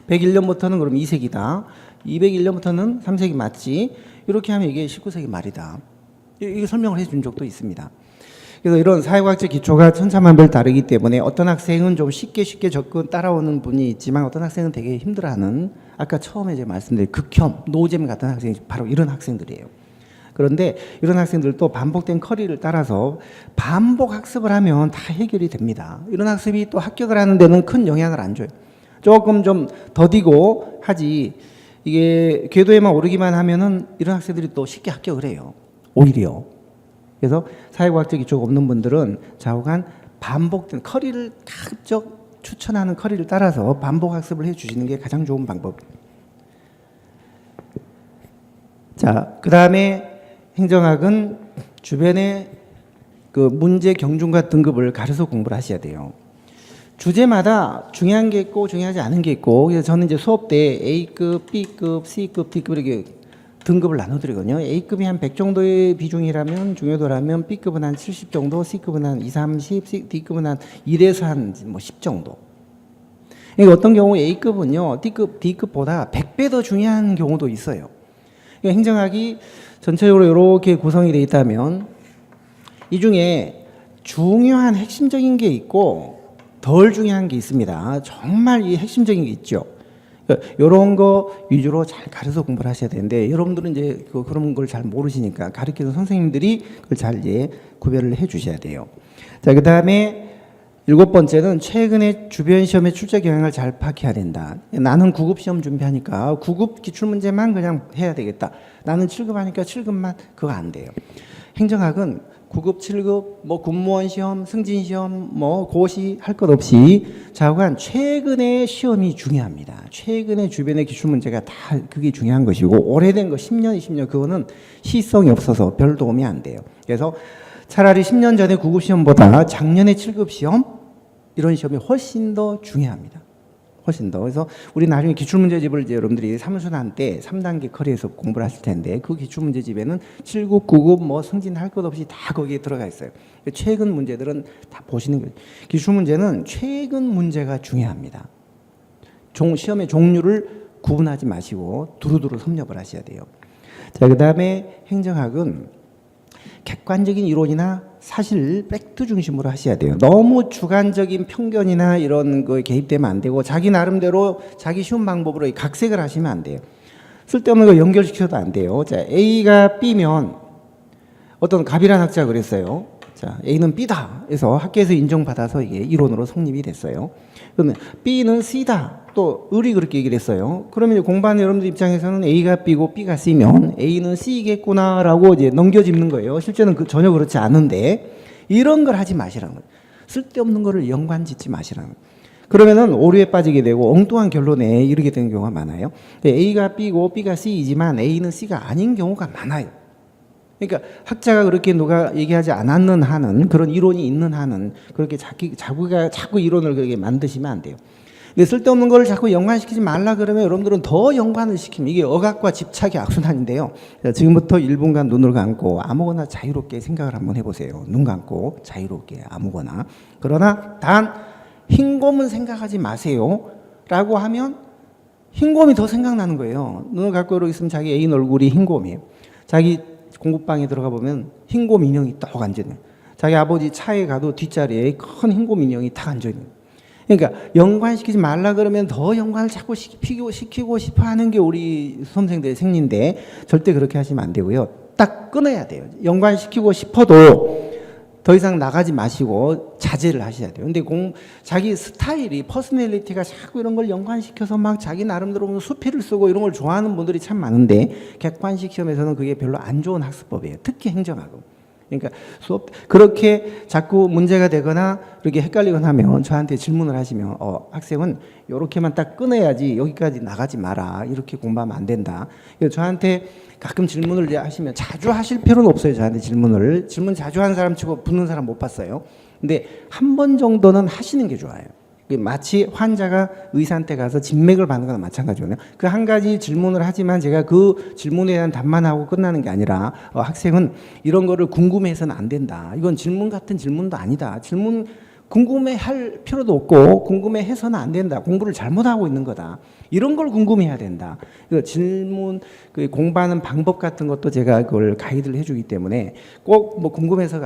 101년부터는 그럼 2세기다. 201년부터는 3세기 맞지. 이렇게 하면 이게 19세기 말이다. 이게 설명을 해준 적도 있습니다. 그래서 이런 사회과학적 기초가 천차만별 다르기 때문에 어떤 학생은 좀 쉽게 접근 따라오는 분이 있지만 어떤 학생은 되게 힘들어하는 아까 처음에 제가 말씀드린 극혐, 노잼 같은 학생이 바로 이런 학생들이에요. 그런데 이런 학생들도 반복된 커리를 따라서 반복 학습을 하면 다 해결이 됩니다. 이런 학습이 또 합격을 하는 데는 큰 영향을 안 줘요. 조금 좀 더디고 하지, 이게 궤도에만 오르기만 하면은 이런 학생들이 또 쉽게 합격을 해요. 오히려. 그래서 사회과학적 이쪽 없는 분들은 좌우간 반복된 커리를 가급적 추천하는 커리를 따라서 반복 학습을 해 주시는 게 가장 좋은 방법입니다. 자, 그 다음에 행정학은 주변의 그 문제 경중과 등급을 가려서 공부를 하셔야 돼요. 주제마다 중요한 게 있고 중요하지 않은 게 있고, 그래서 저는 이제 수업 때 A급, B급, C급, D급 이렇게 등급을 나눠드리거든요. A급이 한 100 정도의 비중이라면, 중요도라면 B급은 한 70 정도, C급은 한 2, 30, D급은 한 1에서 한 뭐 10 정도. 그러니까 어떤 경우 A급은요, D급보다 100배 더 중요한 경우도 있어요. 그러니까 행정학이 전체적으로 이렇게 구성이 되어 있다면 이 중에 중요한 핵심적인 게 있고 덜 중요한 게 있습니다. 정말 이 핵심적인 게 있죠. 이런 거 위주로 잘 가르쳐 공부를 하셔야 되는데, 여러분들은 이제 그런 걸 잘 모르시니까 가르치는 선생님들이 그걸 잘 이제 구별을 해 주셔야 돼요. 자, 그 다음에 7번째는 최근에 주변 시험의 출제 경향을 잘 파악해야 된다. 나는 9급 시험 준비하니까 9급 기출문제만 그냥 해야 되겠다. 나는 7급 하니까 7급만, 그거 안 돼요. 행정학은 9급, 7급, 뭐 군무원 시험, 승진 시험, 뭐 고시 할 것 없이 좌우간 최근의 시험이 중요합니다. 최근의 주변의 기출 문제가 다 그게 중요한 것이고, 오래된 거 10년, 20년 그거는 시성이 없어서 별 도움이 안 돼요. 그래서 차라리 10년 전에 9급 시험보다 작년에 7급 시험 이런 시험이 훨씬 더 중요합니다. 훨씬 더. 그래서 우리 나중에 기출문제집을 이제 여러분들이 사무소난 때 3단계 커리에서 공부를 하실 텐데, 그 기출문제집에는 7급, 9급 뭐 승진할 것 없이 다 거기에 들어가 있어요. 최근 문제들은 다 보시는 거예요. 기출문제는 최근 문제가 중요합니다. 시험의 종류를 구분하지 마시고 두루두루 섭렵을 하셔야 돼요. 자, 그 다음에 행정학은 객관적인 이론이나 사실 팩트 중심으로 하셔야 돼요. 너무 주관적인 편견이나 이런 거에 개입되면 안 되고, 자기 나름대로 자기 쉬운 방법으로 각색을 하시면 안 돼요. 쓸데없는 거 연결시켜도 안 돼요. 자, A가 B면 어떤 갑이라는 학자가 그랬어요. 자, A는 B다 해서 학계에서 인정받아서 이게 이론으로 성립이 됐어요. 그러면 B는 C다. 또 을이 그렇게 얘기를 했어요. 그러면 이제 공부하는 여러분들 입장에서는 A가 B고 B가 C면 A는 C겠구나라고 이제 넘겨짚는 거예요. 실제는 전혀 그렇지 않은데, 이런 걸 하지 마시라는 거예요. 쓸데없는 거를 연관짓지 마시라는 거예요. 그러면은 오류에 빠지게 되고 엉뚱한 결론에 이르게 되는 경우가 많아요. A가 B고 B가 C이지만 A는 C가 아닌 경우가 많아요. 그러니까 학자가 그렇게 누가 얘기하지 않았는 한은, 그런 이론이 있는 한은 그렇게 자꾸 이론을 그렇게 만드시면 안 돼요. 근데 쓸데없는 걸 자꾸 연관시키지 말라 그러면 여러분들은 더 연관을 시킵니다. 이게 억압과 집착의 악순환인데요. 지금부터 1분간 눈을 감고 아무거나 자유롭게 생각을 한번 해보세요. 눈 감고 자유롭게 아무거나. 그러나 단 흰곰은 생각하지 마세요 라고 하면 흰곰이 더 생각나는 거예요. 눈을 감고 이러고 있으면 자기 애인 얼굴이 흰곰이에요. 자기 공부방에 들어가 보면 흰곰 인형이 딱 앉아있는, 자기 아버지 차에 가도 뒷자리에 큰 흰곰 인형이 딱 앉아있는. 그러니까 연관시키지 말라 그러면 더 연관을 자꾸 시키고 싶어 하는 게 우리 수험생들의 생리인데, 절대 그렇게 하시면 안 되고요. 딱 끊어야 돼요. 연관시키고 싶어도 더 이상 나가지 마시고 자제를 하셔야 돼요. 근데 자기 스타일이, 퍼스널리티가 자꾸 이런 걸 연관시켜서 막 자기 나름대로 수필을 쓰고 이런 걸 좋아하는 분들이 참 많은데, 객관식 시험에서는 그게 별로 안 좋은 학습법이에요. 특히 행정학은. 그러니까 수업 그렇게 자꾸 문제가 되거나 그렇게 헷갈리거나 하면 저한테 질문을 하시면, 학생은 이렇게만 딱 끊어야지 여기까지 나가지 마라, 이렇게 공부하면 안 된다. 그래서 저한테 가끔 질문을 하시면, 자주 하실 필요는 없어요. 저한테 질문 자주 하는 사람 치고 붙는 사람 못 봤어요. 근데 한 번 정도는 하시는 게 좋아요. 마치 환자가 의사한테 가서 진맥을 받는 거나 마찬가지거든요. 그 한 가지 질문을 하지만 제가 그 질문에 대한 답만 하고 끝나는 게 아니라, 학생은 이런 거를 궁금해서는 안 된다. 이건 질문 같은 질문도 아니다. 질문 궁금해할 필요도 없고 궁금해해서는 안 된다. 공부를 잘못하고 있는 거다. 이런 걸 궁금해해야 된다. 질문, 공부하는 방법 같은 것도 제가 그걸 가이드를 해주기 때문에 꼭 뭐 궁금해서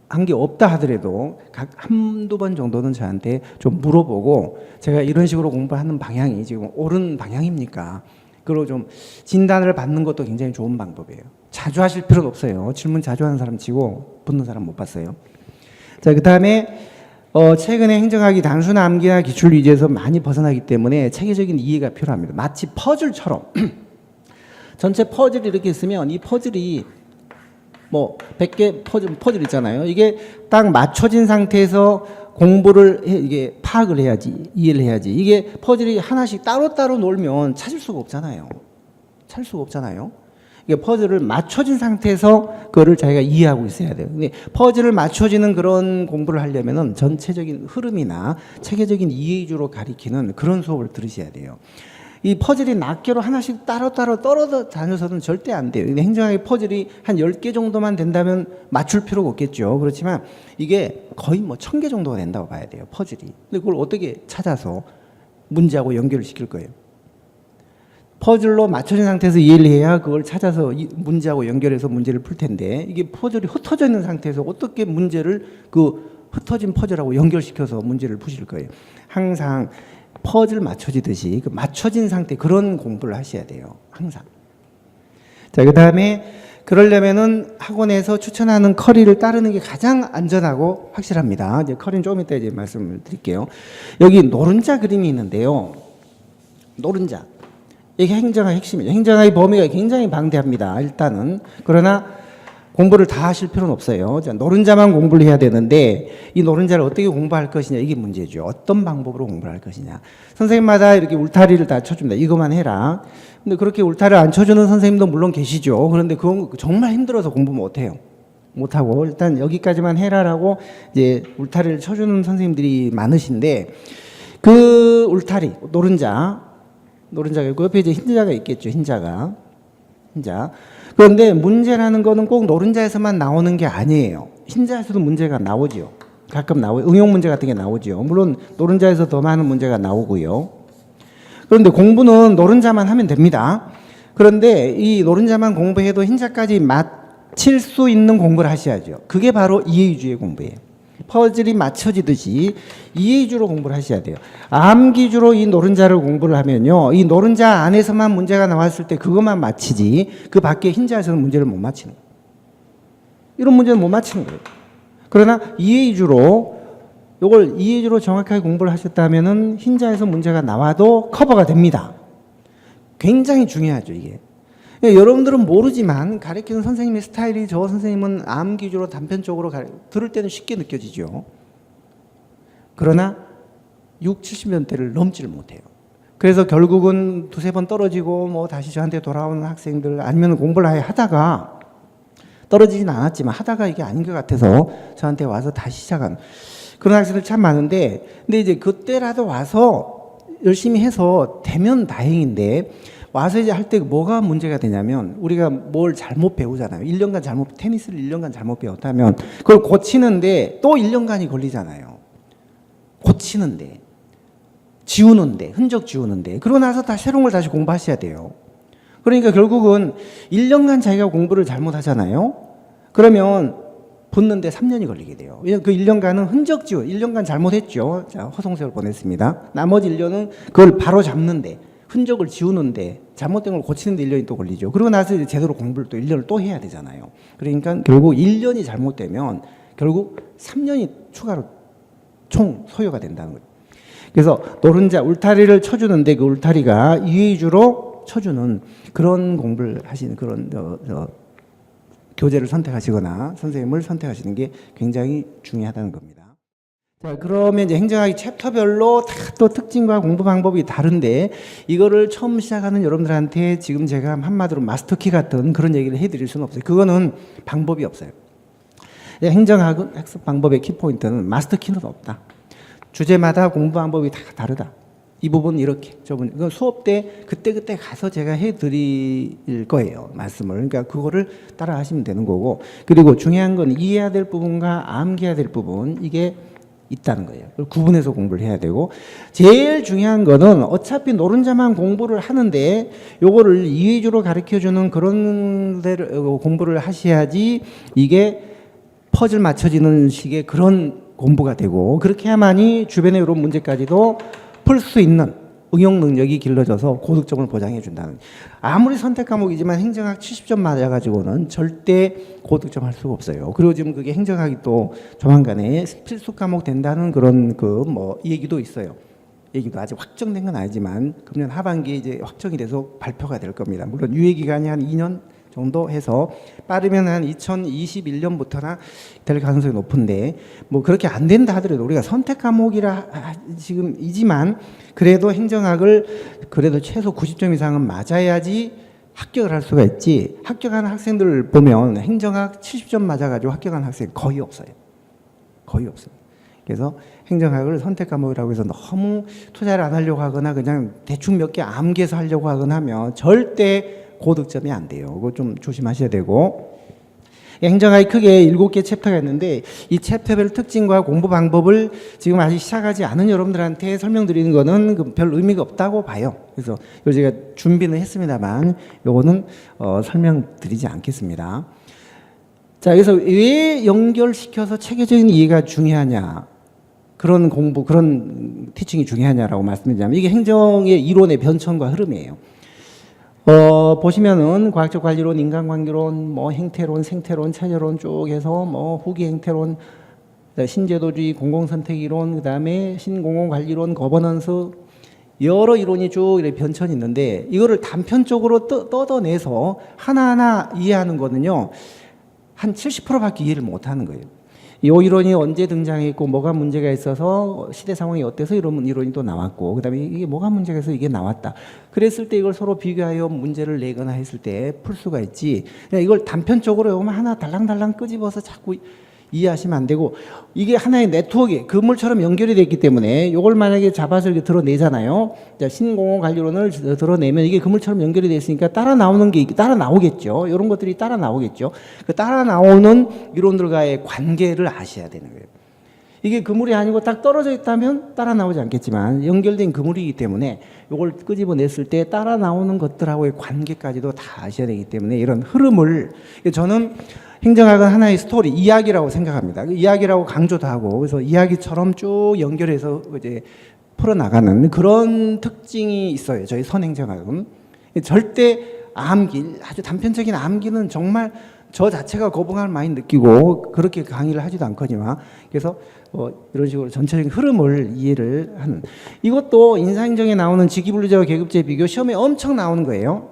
한 게 없다 하더라도 각 한두 번 정도는 저한테 좀 물어보고, 제가 이런 식으로 공부하는 방향이 지금 옳은 방향입니까? 그리고 좀 진단을 받는 것도 굉장히 좋은 방법이에요. 자주 하실 필요는 없어요. 질문 자주 하는 사람 치고 붙는 사람 못 봤어요. 자, 그 다음에 최근에 행정학이 단순 암기나 기출 위주에서 많이 벗어나기 때문에 체계적인 이해가 필요합니다. 마치 퍼즐처럼 전체 퍼즐이 이렇게 있으면 이 퍼즐이 뭐 100개 퍼즐 있잖아요. 이게 딱 맞춰진 상태에서 공부를 이게 파악을 해야지, 이해를 해야지. 이게 퍼즐이 하나씩 따로따로 놀면 찾을 수가 없잖아요. 찾을 수가 없잖아요. 이게 퍼즐을 맞춰진 상태에서 그거를 자기가 이해하고 있어야 돼요. 근데 퍼즐을 맞춰지는 그런 공부를 하려면은 전체적인 흐름이나 체계적인 이해 위주로 가리키는 그런 수업을 들으셔야 돼요. 이 퍼즐이 낱개로 하나씩 따로따로 떨어져 다녀서는 절대 안 돼요. 행정학의 퍼즐이 한 10개 정도만 된다면 맞출 필요가 없겠죠. 그렇지만 이게 거의 뭐 1000개 정도가 된다고 봐야 돼요. 퍼즐이. 근데 그걸 어떻게 찾아서 문제하고 연결을 시킬 거예요? 퍼즐로 맞춰진 상태에서 이해를 해야 그걸 찾아서 문제하고 연결해서 문제를 풀 텐데 이게 퍼즐이 흩어져 있는 상태에서 어떻게 문제를 그 흩어진 퍼즐하고 연결시켜서 문제를 푸실 거예요? 항상 퍼즐 맞춰지듯이 그 맞춰진 상태 그런 공부를 하셔야 돼요. 항상. 자, 그 다음에 그러려면은 학원에서 추천하는 커리를 따르는 게 가장 안전하고 확실합니다. 이제 커리는 조금 이따 이제 말씀을 드릴게요. 여기 노른자 그림이 있는데요. 노른자. 이게 행정학의 핵심이죠. 행정학의 범위가 굉장히 방대합니다. 일단은. 그러나 공부를 다 하실 필요는 없어요. 자, 노른자만 공부를 해야 되는데 이 노른자를 어떻게 공부할 것이냐 이게 문제죠. 어떤 방법으로 공부를 할 것이냐. 선생님마다 이렇게 울타리를 다 쳐줍니다. 이것만 해라. 근데 그렇게 울타리를 안 쳐주는 선생님도 물론 계시죠. 그런데 그건 정말 힘들어서 공부 못해요. 못하고 일단 여기까지만 해라라고 이제 울타리를 쳐주는 선생님들이 많으신데 그 울타리 노른자가 있고 옆에 이제 흰자가 있겠죠. 흰자. 그런데 문제라는 거는 꼭 노른자에서만 나오는 게 아니에요. 흰자에서도 문제가 나오죠. 가끔 나오요. 응용 문제 같은 게 나오죠. 물론 노른자에서 더 많은 문제가 나오고요. 그런데 공부는 노른자만 하면 됩니다. 그런데 이 노른자만 공부해도 흰자까지 맞힐 수 있는 공부를 하셔야죠. 그게 바로 이해주의 공부예요. 퍼즐이 맞춰지듯이 이해주로 공부를 하셔야 돼요. 암기주로 이 노른자를 공부를 하면요. 이 노른자 안에서만 문제가 나왔을 때 그것만 맞히지 그 밖에 흰자에서는 문제를 못 맞히는 거예요. 이런 문제는 못 맞히는 거예요. 그러나 이해주로 이걸 이해주로 정확하게 공부를 하셨다면은 흰자에서 문제가 나와도 커버가 됩니다. 굉장히 중요하죠, 이게. 여러분들은 모르지만 가르치는 선생님의 스타일이 저 선생님은 암기주로 단편적으로 들을 때는 쉽게 느껴지죠. 그러나 6, 70년대를 넘지를 못해요. 그래서 결국은 두세 번 떨어지고 뭐 다시 저한테 돌아오는 학생들 아니면 공부를 아예 하다가 떨어지진 않았지만 하다가 이게 아닌 것 같아서 저한테 와서 다시 시작한 그런 학생들 참 많은데 근데 이제 그때라도 와서 열심히 해서 되면 다행인데 와서 이제 할 때 뭐가 문제가 되냐면 우리가 뭘 잘못 배우잖아요. 1년간 테니스를 1년간 잘못 배웠다면 그걸 고치는데 또 1년간이 걸리잖아요. 고치는데, 지우는데, 흔적 지우는데. 그러고 나서 다 새로운 걸 다시 공부하셔야 돼요. 그러니까 결국은 1년간 자기가 공부를 잘못하잖아요. 그러면 붙는데 3년이 걸리게 돼요. 왜냐하면 그 1년간은 흔적 지워, 1년간 잘못했죠. 자, 허송세월 보냈습니다. 나머지 1년은 그걸 바로 잡는데 흔적을 지우는데 잘못된 걸 고치는데 1년이 또 걸리죠. 그러고 나서 이제 제대로 공부를 또 1년을 또 해야 되잖아요. 그러니까 결국 1년이 잘못되면 결국 3년이 추가로 총 소요가 된다는 거죠. 그래서 노른자 울타리를 쳐주는데 그 울타리가 이해주로 쳐주는 그런 공부를 하시는 그런 교재를 선택하시거나 선생님을 선택하시는 게 굉장히 중요하다는 겁니다. 자, 그러면 이제 행정학이 챕터별로 다 또 특징과 공부 방법이 다른데 이거를 처음 시작하는 여러분들한테 지금 제가 한마디로 마스터키 같은 그런 얘기를 해드릴 수는 없어요. 그거는 방법이 없어요. 행정학 학습 방법의 키포인트는 마스터키는 없다. 주제마다 공부 방법이 다 다르다. 이 부분은 이렇게 저분 수업 때 그때 가서 제가 해드릴 거예요. 말씀을. 그러니까 그거를 따라 하시면 되는 거고 그리고 중요한 건 이해해야 될 부분과 암기해야 될 부분 이게 있다는 거예요. 구분해서 공부를 해야 되고 제일 중요한 거는 어차피 노른자만 공부를 하는데 요거를 이해주로 가르쳐주는 그런 데를 공부를 하셔야지 이게 퍼즐 맞춰지는 식의 그런 공부가 되고 그렇게 해야만이 주변의 이런 문제까지도 풀 수 있는 응용 능력이 길러져서 고득점을 보장해 준다는. 아무리 선택 과목이지만 행정학 70점 맞아가지고는 절대 고득점 할 수가 없어요. 그리고 지금 그게 행정학이 또 조만간에 필수 과목 된다는 그런 이 얘기도 있어요. 얘기도 아직 확정된 건 아니지만 금년 하반기에 이제 확정이 돼서 발표가 될 겁니다. 물론 유예 기간이 한 2년 정도 해서 빠르면 한 2021년부터나 될 가능성이 높은데 뭐 그렇게 안 된다 하더라도 우리가 선택 과목이라 지금이지만 그래도 행정학을 그래도 최소 90점 이상은 맞아야지 합격을 할 수가 있지. 합격하는 학생들 보면 행정학 70점 맞아가지고 합격하는 학생 거의 없어요. 거의 없어요. 그래서 행정학을 선택 과목이라고 해서 너무 투자를 안 하려고 하거나 그냥 대충 몇 개 암기해서 하려고 하거나 하면 절대 고득점이 안 돼요. 그거 좀 조심하셔야 되고, 행정학이 크게 7개 챕터가 있는데 이 챕터별 특징과 공부 방법을 지금 아직 시작하지 않은 여러분들한테 설명드리는 거는 별 의미가 없다고 봐요. 그래서 이걸 제가 준비는 했습니다만 요거는 설명드리지 않겠습니다. 자, 그래서 왜 연결시켜서 체계적인 이해가 중요하냐, 그런 공부, 그런 티칭이 중요하냐라고 말씀드리자면 이게 행정의 이론의 변천과 흐름이에요. 보시면은 과학적 관리론, 인간관계론, 뭐 행태론, 생태론, 체제론 쭉 해서 뭐 후기 행태론, 신제도주의, 공공선택이론, 그다음에 신공공관리론, 거버넌스, 여러 이론이 쭉 이렇게 변천이 있는데 이거를 단편적으로 뜯어내서 하나하나 이해하는 거는요 한 70%밖에 이해를 못하는 거예요. 이 이론이 언제 등장했고 뭐가 문제가 있어서 시대 상황이 어때서 이런 이론이 또 나왔고 그다음에 이게 뭐가 문제가 있어서 이게 나왔다. 그랬을 때 이걸 서로 비교하여 문제를 내거나 했을 때 풀 수가 있지. 그냥 이걸 단편적으로 하나 달랑달랑 끄집어서 자꾸 이해하시면 안 되고 이게 하나의 네트워크, 그물처럼 연결이 됐기 때문에 이걸 만약에 잡아서 이렇게 드러내잖아요. 자, 신공공관리론을 드러내면 이게 그물처럼 연결이 됐으니까 따라 나오는 게 따라 나오겠죠. 이런 것들이 따라 나오겠죠. 그 따라 나오는 이론들과의 관계를 아셔야 되는 거예요. 이게 그물이 아니고 딱 떨어져 있다면 따라 나오지 않겠지만 연결된 그물이기 때문에 이걸 끄집어냈을 때 따라 나오는 것들하고의 관계까지도 다 아셔야 되기 때문에 이런 흐름을 저는 행정학은 하나의 스토리, 이야기라고 생각합니다. 이야기라고 강조도 하고, 그래서 이야기처럼 쭉 연결해서 이제 풀어나가는 그런 특징이 있어요. 저희 선행정학은. 절대 암기, 아주 단편적인 암기는 정말 저 자체가 거부감을 많이 느끼고 그렇게 강의를 하지도 않거니와 그래서 이런 식으로 전체적인 흐름을 이해를 하는. 이것도 인사행정에 나오는 직위분류제와 계급제 비교 시험에 엄청 나오는 거예요.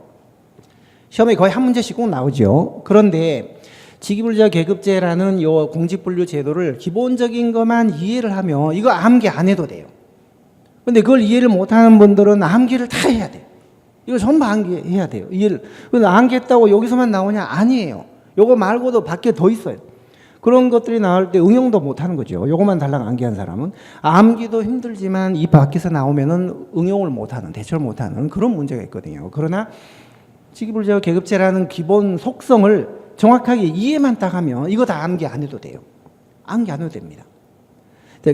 시험에 거의 한 문제씩 꼭 나오죠. 그런데 직위분류제와 계급제라는 요 공직분류 제도를 기본적인 것만 이해를 하면 이거 암기 안 해도 돼요. 근데 그걸 이해를 못하는 분들은 암기를 다 해야 돼요. 이거 전부 암기해야 돼요. 이해를. 근데 암기했다고 여기서만 나오냐? 아니에요. 요거 말고도 밖에 더 있어요. 그런 것들이 나올 때 응용도 못하는 거죠. 요거만 달랑 암기한 사람은. 암기도 힘들지만 이 밖에서 나오면은 응용을 못하는, 대처를 못하는 그런 문제가 있거든요. 그러나 직위분류제와 계급제라는 기본 속성을 정확하게 이해만 딱 하면 이거 다 암기 안 해도 돼요. 암기 안 해도 됩니다.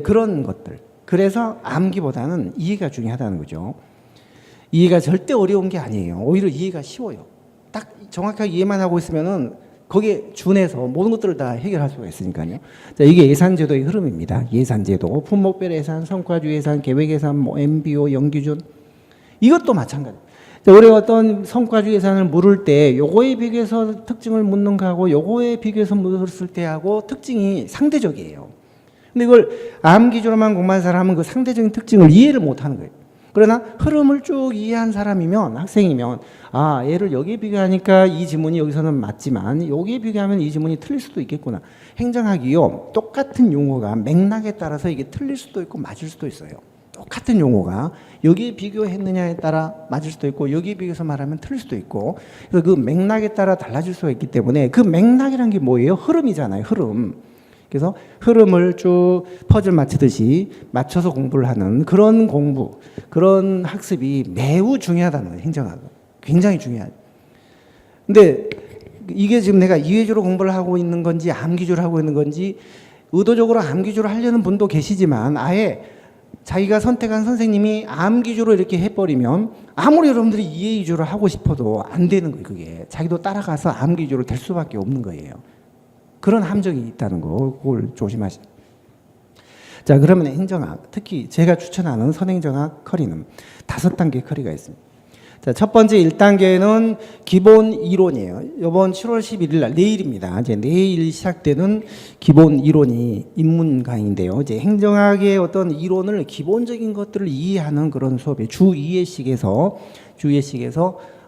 그런 것들. 그래서 암기보다는 이해가 중요하다는 거죠. 이해가 절대 어려운 게 아니에요. 오히려 이해가 쉬워요. 딱 정확하게 이해만 하고 있으면은 거기에 준해서 모든 것들을 다 해결할 수가 있으니까요. 자, 이게 예산제도의 흐름입니다. 예산제도, 품목별 예산, 성과주 예산, 계획 예산, 뭐 MBO, 연기준 이것도 마찬가지입니다. 우리가 어떤 성과주 예산을 물을 때 요거에 비교해서 특징을 묻는 거하고 요거에 비교해서 물었을 때하고 특징이 상대적이에요. 근데 이걸 암기조로만 공부한 사람은 그 상대적인 특징을 이해를 못하는 거예요. 그러나 흐름을 쭉 이해한 사람이면, 학생이면 아, 얘를 여기에 비교하니까 이 지문이 여기서는 맞지만 여기에 비교하면 이 지문이 틀릴 수도 있겠구나. 행정학이요, 똑같은 용어가 맥락에 따라서 이게 틀릴 수도 있고 맞을 수도 있어요. 똑같은 용어가 여기에 비교했느냐에 따라 맞을 수도 있고 여기에 비교해서 말하면 틀릴 수도 있고 그래서 그 맥락에 따라 달라질 수가 있기 때문에 그 맥락이란 게 뭐예요? 흐름이잖아요. 흐름. 그래서 흐름을 쭉 퍼즐 맞추듯이 맞춰서 공부를 하는 그런 공부, 그런 학습이 매우 중요하다는 거예요. 행정학은. 굉장히 중요하죠. 근데 이게 지금 내가 이해주로 공부를 하고 있는 건지 암기주로 하고 있는 건지 의도적으로 암기주로 하려는 분도 계시지만 아예 자기가 선택한 선생님이 암기주로 이렇게 해버리면 아무리 여러분들이 이해 위주로 하고 싶어도 안 되는 거예요. 그게 자기도 따라가서 암기주로 될 수밖에 없는 거예요. 그런 함정이 있다는 거, 그걸 조심하세요. 자, 그러면 행정학, 특히 제가 추천하는 선행정학 커리는 5단계 커리가 있습니다. 자, 첫 번째 1단계는 기본 이론이에요. 이번 7월 11일 날, 내일입니다. 이제 내일 시작되는 기본 이론이 인문 강의인데요. 이제 행정학의 어떤 이론을, 기본적인 것들을 이해하는 그런 수업이에요. 주 2회씩에서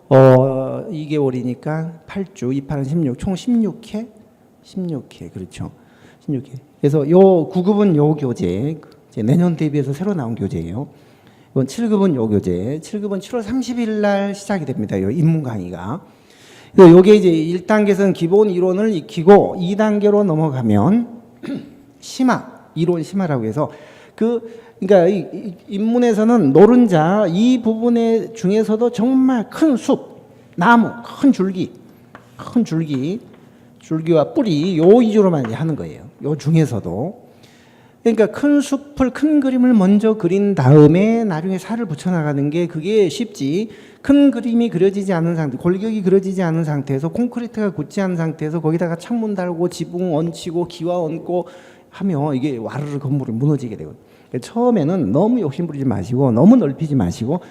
2개월이니까 8주, 2, 8은 16, 총 16회, 그렇죠. 16회. 그래서 요 9급은 요 교재, 이제 내년 대비해서 새로 나온 교재예요. 이건 7급은 요 교재, 7급은 7월 30일 날 시작이 됩니다. 요 인문 강의가. 요게 이제 1단계에서는 기본 이론을 익히고 2단계로 넘어가면 심화, 이론 심화라고 해서 그러니까 이 인문에서는 노른자 이 부분에 중에서도 정말 큰 숲, 나무, 큰 줄기와 뿌리 요 위주로만 이제 하는 거예요. 요 중에서도. 그러니까 큰 숲을, 큰 그림을 먼저 그린 다음에 나중에 살을 붙여나가는 게 그게 쉽지. 큰 그림이 그려지지 않은 상태, 골격이 그려지지 않은 상태에서, 콘크리트가 굳지 않은 상태에서 거기다가 창문 달고 지붕 얹히고 기와 얹고 하면 이게 와르르 건물이 무너지게 되거든요. 처음에는 너무 욕심부리지 마시고, 너무 넓히지 마시고,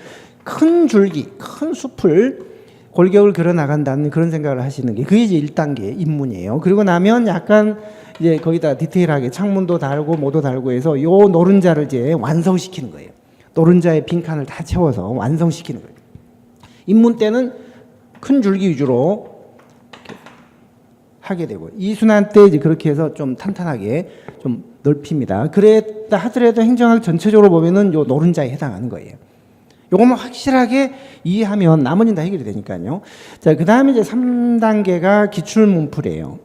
큰 줄기, 큰 숲을 골격을 그려 나간다는 그런 생각을 하시는 게 그게 이제 1단계 입문이에요. 그리고 나면 약간 이제 거기다 디테일하게 창문도 달고 뭐도 달고 해서 요 노른자를 이제 완성시키는 거예요. 노른자의 빈칸을 다 채워서 완성시키는 거예요. 입문 때는 큰 줄기 위주로 하게 되고, 이순환 때 이제 그렇게 해서 좀 탄탄하게 좀 넓힙니다. 그랬다 하더라도 행정학 전체적으로 보면은 요 노른자에 해당하는 거예요. 요것만 확실하게 이해하면 나머지는 다 해결이 되니까요. 자, 그 다음에 이제 3단계가 기출문풀이에요.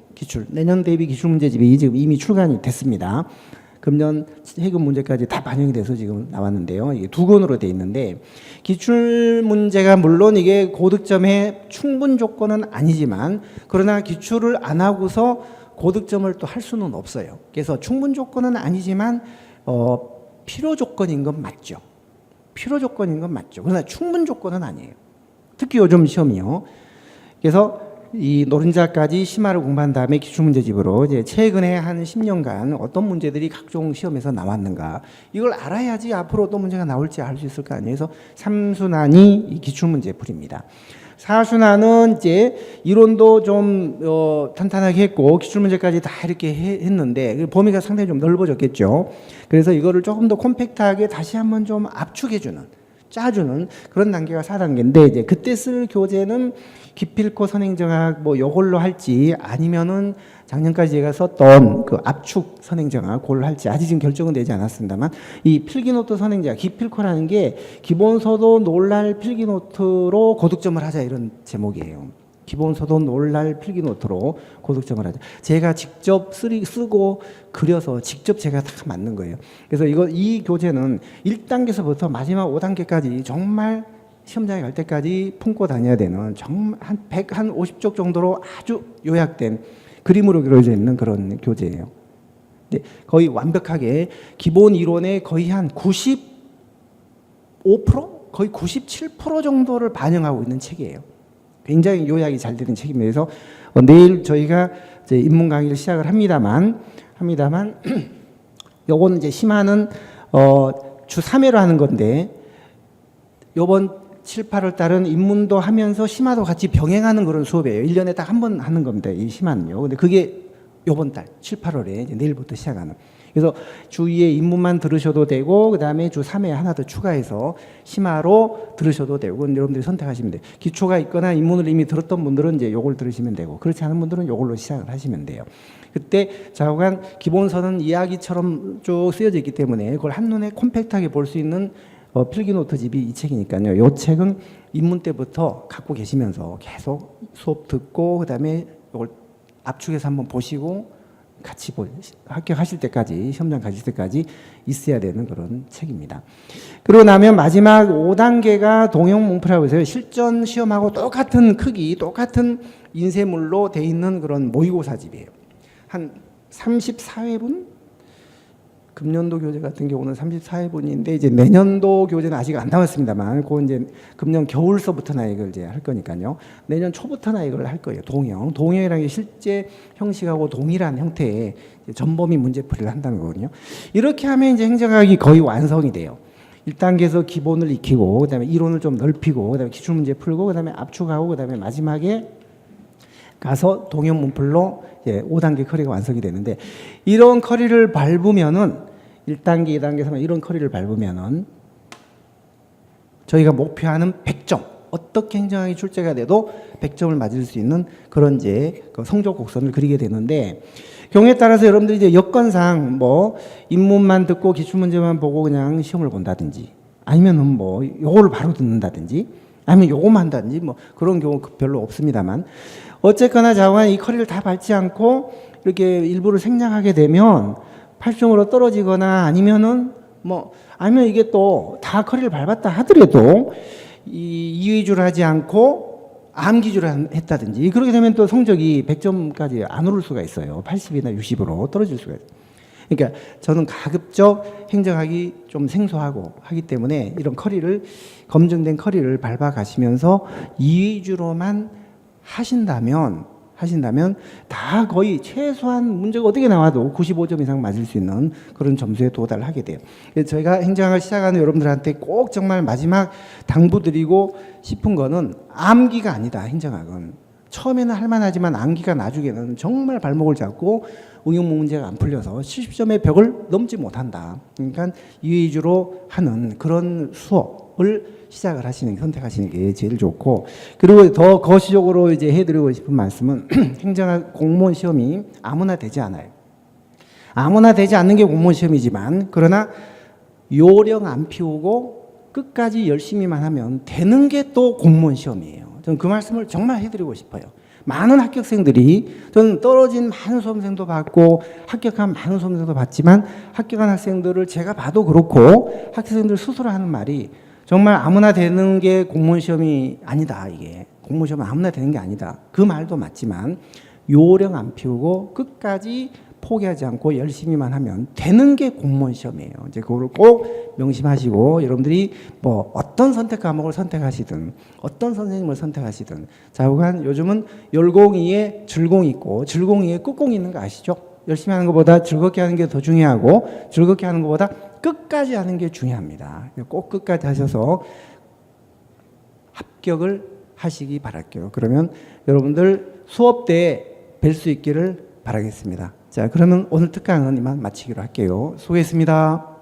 내년 대비 기출문제집이 지금 이미 출간이 됐습니다. 금년 해금 문제까지 다 반영이 돼서 지금 나왔는데요. 이게 2권으로 돼 있는데, 기출문제가 물론 이게 고득점의 충분 조건은 아니지만, 그러나 기출을 안 하고서 고득점을 또 할 수는 없어요. 그래서 충분 조건은 아니지만 필요 조건인 건 맞죠. 그러나 충분 조건은 아니에요. 특히 요즘 시험이요. 그래서 이 노른자까지 심화를 공부한 다음에 기출문제집으로 이제 최근에 한 10년간 어떤 문제들이 각종 시험에서 나왔는가, 이걸 알아야지 앞으로 어떤 문제가 나올지 알 수 있을 거 아니에요. 그래서 3순환이 이 기출문제풀입니다. 4순환은 이제 이론도 좀 탄탄하게 했고 기출문제까지 다 이렇게 했는데 범위가 상당히 좀 넓어졌겠죠. 그래서 이거를 조금 더 콤팩트하게 다시 한번 좀 압축해주는, 짜주는 그런 단계가 4단계인데, 이제 그때 쓸 교재는 기필코 선행정학 뭐 요걸로 할지, 아니면은 작년까지 제가 썼던 그 압축 선행정학 그걸 할지 아직 지금 결정은 되지 않았습니다만, 이 필기노트 선행정학, 기필코라는 게 기본서도 놀랄 필기노트로 고득점을 하자, 이런 제목이에요. 기본서도 놀랄 필기노트로 고득점을 하자. 제가 직접 쓰고 그려서 직접 제가 다 만든 거예요. 그래서 이 교재는 1단계에서부터 마지막 5단계까지 정말 시험장에 갈 때까지 품고 다녀야 되는, 정말 한 50쪽 정도로 아주 요약된 그림으로 그려져 있는 그런 교재예요. 근데 거의 완벽하게 기본 이론의 거의 한 95%? 거의 97% 정도를 반영하고 있는 책이에요. 굉장히 요약이 잘 되는 책입니다. 그래서 내일 저희가 이제 인문 강의를 시작을 합니다만 요건 이제 심화는 주 3회로 하는 건데, 요번 7, 8월 달은 인문도 하면서 심화도 같이 병행하는 그런 수업이에요. 1년에 딱 한 번 하는 겁니다, 이 심화는요. 근데 그게 요번 달 7, 8월에 이제 내일부터 시작하는. 그래서 주 2회 인문만 들으셔도 되고, 그 다음에 주 3회 하나 더 추가해서 심화로 들으셔도 되고, 여러분들이 선택하시면 돼요. 기초가 있거나 인문을 이미 들었던 분들은 이제 요걸 들으시면 되고, 그렇지 않은 분들은 요걸로 시작을 하시면 돼요. 그때 좌우간 기본서는 이야기처럼 쭉 쓰여져 있기 때문에 그걸 한눈에 콤팩트하게 볼 수 있는 필기노트집이 이 책이니까요. 이 책은 입문 때부터 갖고 계시면서 계속 수업 듣고, 그 다음에 이걸 압축해서 한번 보시고 같이 합격하실 때까지, 시험장 가실 때까지 있어야 되는 그런 책입니다. 그러고 나면 마지막 5단계가 동형문풀이라고 해서 실전 시험하고 똑같은 크기, 똑같은 인쇄물로 돼 있는 그런 모의고사집이에요. 한 34회분? 금년도 교재 같은 경우는 34회분인데 이제 내년도 교재는 아직 안 나왔습니다만, 그 이제 금년 겨울서부터나 이걸 이제 할 거니까요. 내년 초부터나 이걸 할 거예요. 동형이라는 게 실제 형식하고 동일한 형태의 전범위 문제풀이를 한다는 거거든요. 이렇게 하면 이제 행정학이 거의 완성이 돼요. 1단계에서 기본을 익히고, 그다음에 이론을 좀 넓히고, 그다음에 기출문제 풀고, 그다음에 압축하고, 그다음에 마지막에 가서 동형 문풀로 5단계 커리가 완성이 되는데, 이런 커리를 밟으면은 1단계, 2단계, 3단계 이런 커리를 밟으면은 저희가 목표하는 100점, 어떻게 행정학이 출제가 돼도 100점을 맞을 수 있는 그런 이제 그 성적 곡선을 그리게 되는데, 경우에 따라서 여러분들이 이제 여건상 뭐 입문만 듣고 기출문제만 보고 그냥 시험을 본다든지, 아니면은 뭐 요거를 바로 듣는다든지, 아니면 요거만 한다든지, 뭐 그런 경우 별로 없습니다만, 어쨌거나 자관 이 커리를 다 밟지 않고 이렇게 일부를 생략하게 되면 8점으로 떨어지거나, 아니면 이게 또 다 커리를 밟았다 하더라도 이 위주를 하지 않고 암기주를 했다든지, 그렇게 되면 또 성적이 100점까지 안 오를 수가 있어요. 80이나 60으로 떨어질 수가 있어요. 그러니까 저는 가급적 행정학이 좀 생소하고 하기 때문에 이런 커리를, 검증된 커리를 밟아 가시면서 이 위주로만 하신다면 다 거의 최소한 문제가 어떻게 나와도 95점 이상 맞을 수 있는 그런 점수에 도달을 하게 돼요. 그래서 저희가 행정학을 시작하는 여러분들한테 꼭 정말 마지막 당부드리고 싶은 거는, 암기가 아니다. 행정학은 처음에는 할만하지만 암기가 나중에는 정말 발목을 잡고 응용 문제가 안 풀려서 70점의 벽을 넘지 못한다. 그러니까 이 위주로 하는 그런 수업을 선택하시는 게 제일 좋고, 그리고 더 거시적으로 이제 해드리고 싶은 말씀은 행정학 공무원 시험이 아무나 되지 않아요. 아무나 되지 않는 게 공무원 시험이지만, 그러나 요령 안 피우고 끝까지 열심히만 하면 되는 게 또 공무원 시험이에요. 저는 그 말씀을 정말 해드리고 싶어요. 많은 합격생들이, 저는 떨어진 많은 수험생도 봤고 합격한 많은 수험생도 봤지만, 합격한 학생들을 제가 봐도 그렇고 학생들 스스로 하는 말이, 정말 아무나 되는 게 공무원 시험이 아니다. 이게 공무원 시험은 아무나 되는 게 아니다. 그 말도 맞지만 요령 안 피우고 끝까지 포기하지 않고 열심히만 하면 되는 게 공무원 시험이에요. 이제 그거를 꼭 명심하시고, 여러분들이 뭐 어떤 선택 과목을 선택하시든 어떤 선생님을 선택하시든, 자우간 요즘은 열공이에 줄공이 있고 줄공이에 끝공이 있는 거 아시죠? 열심히 하는 것보다 즐겁게 하는 게 더 중요하고, 즐겁게 하는 것보다 끝까지 하는 게 중요합니다. 꼭 끝까지 하셔서 합격을 하시기 바랄게요. 그러면 여러분들 수업 때 뵐 수 있기를 바라겠습니다. 자, 그러면 오늘 특강은 이만 마치기로 할게요. 수고했습니다.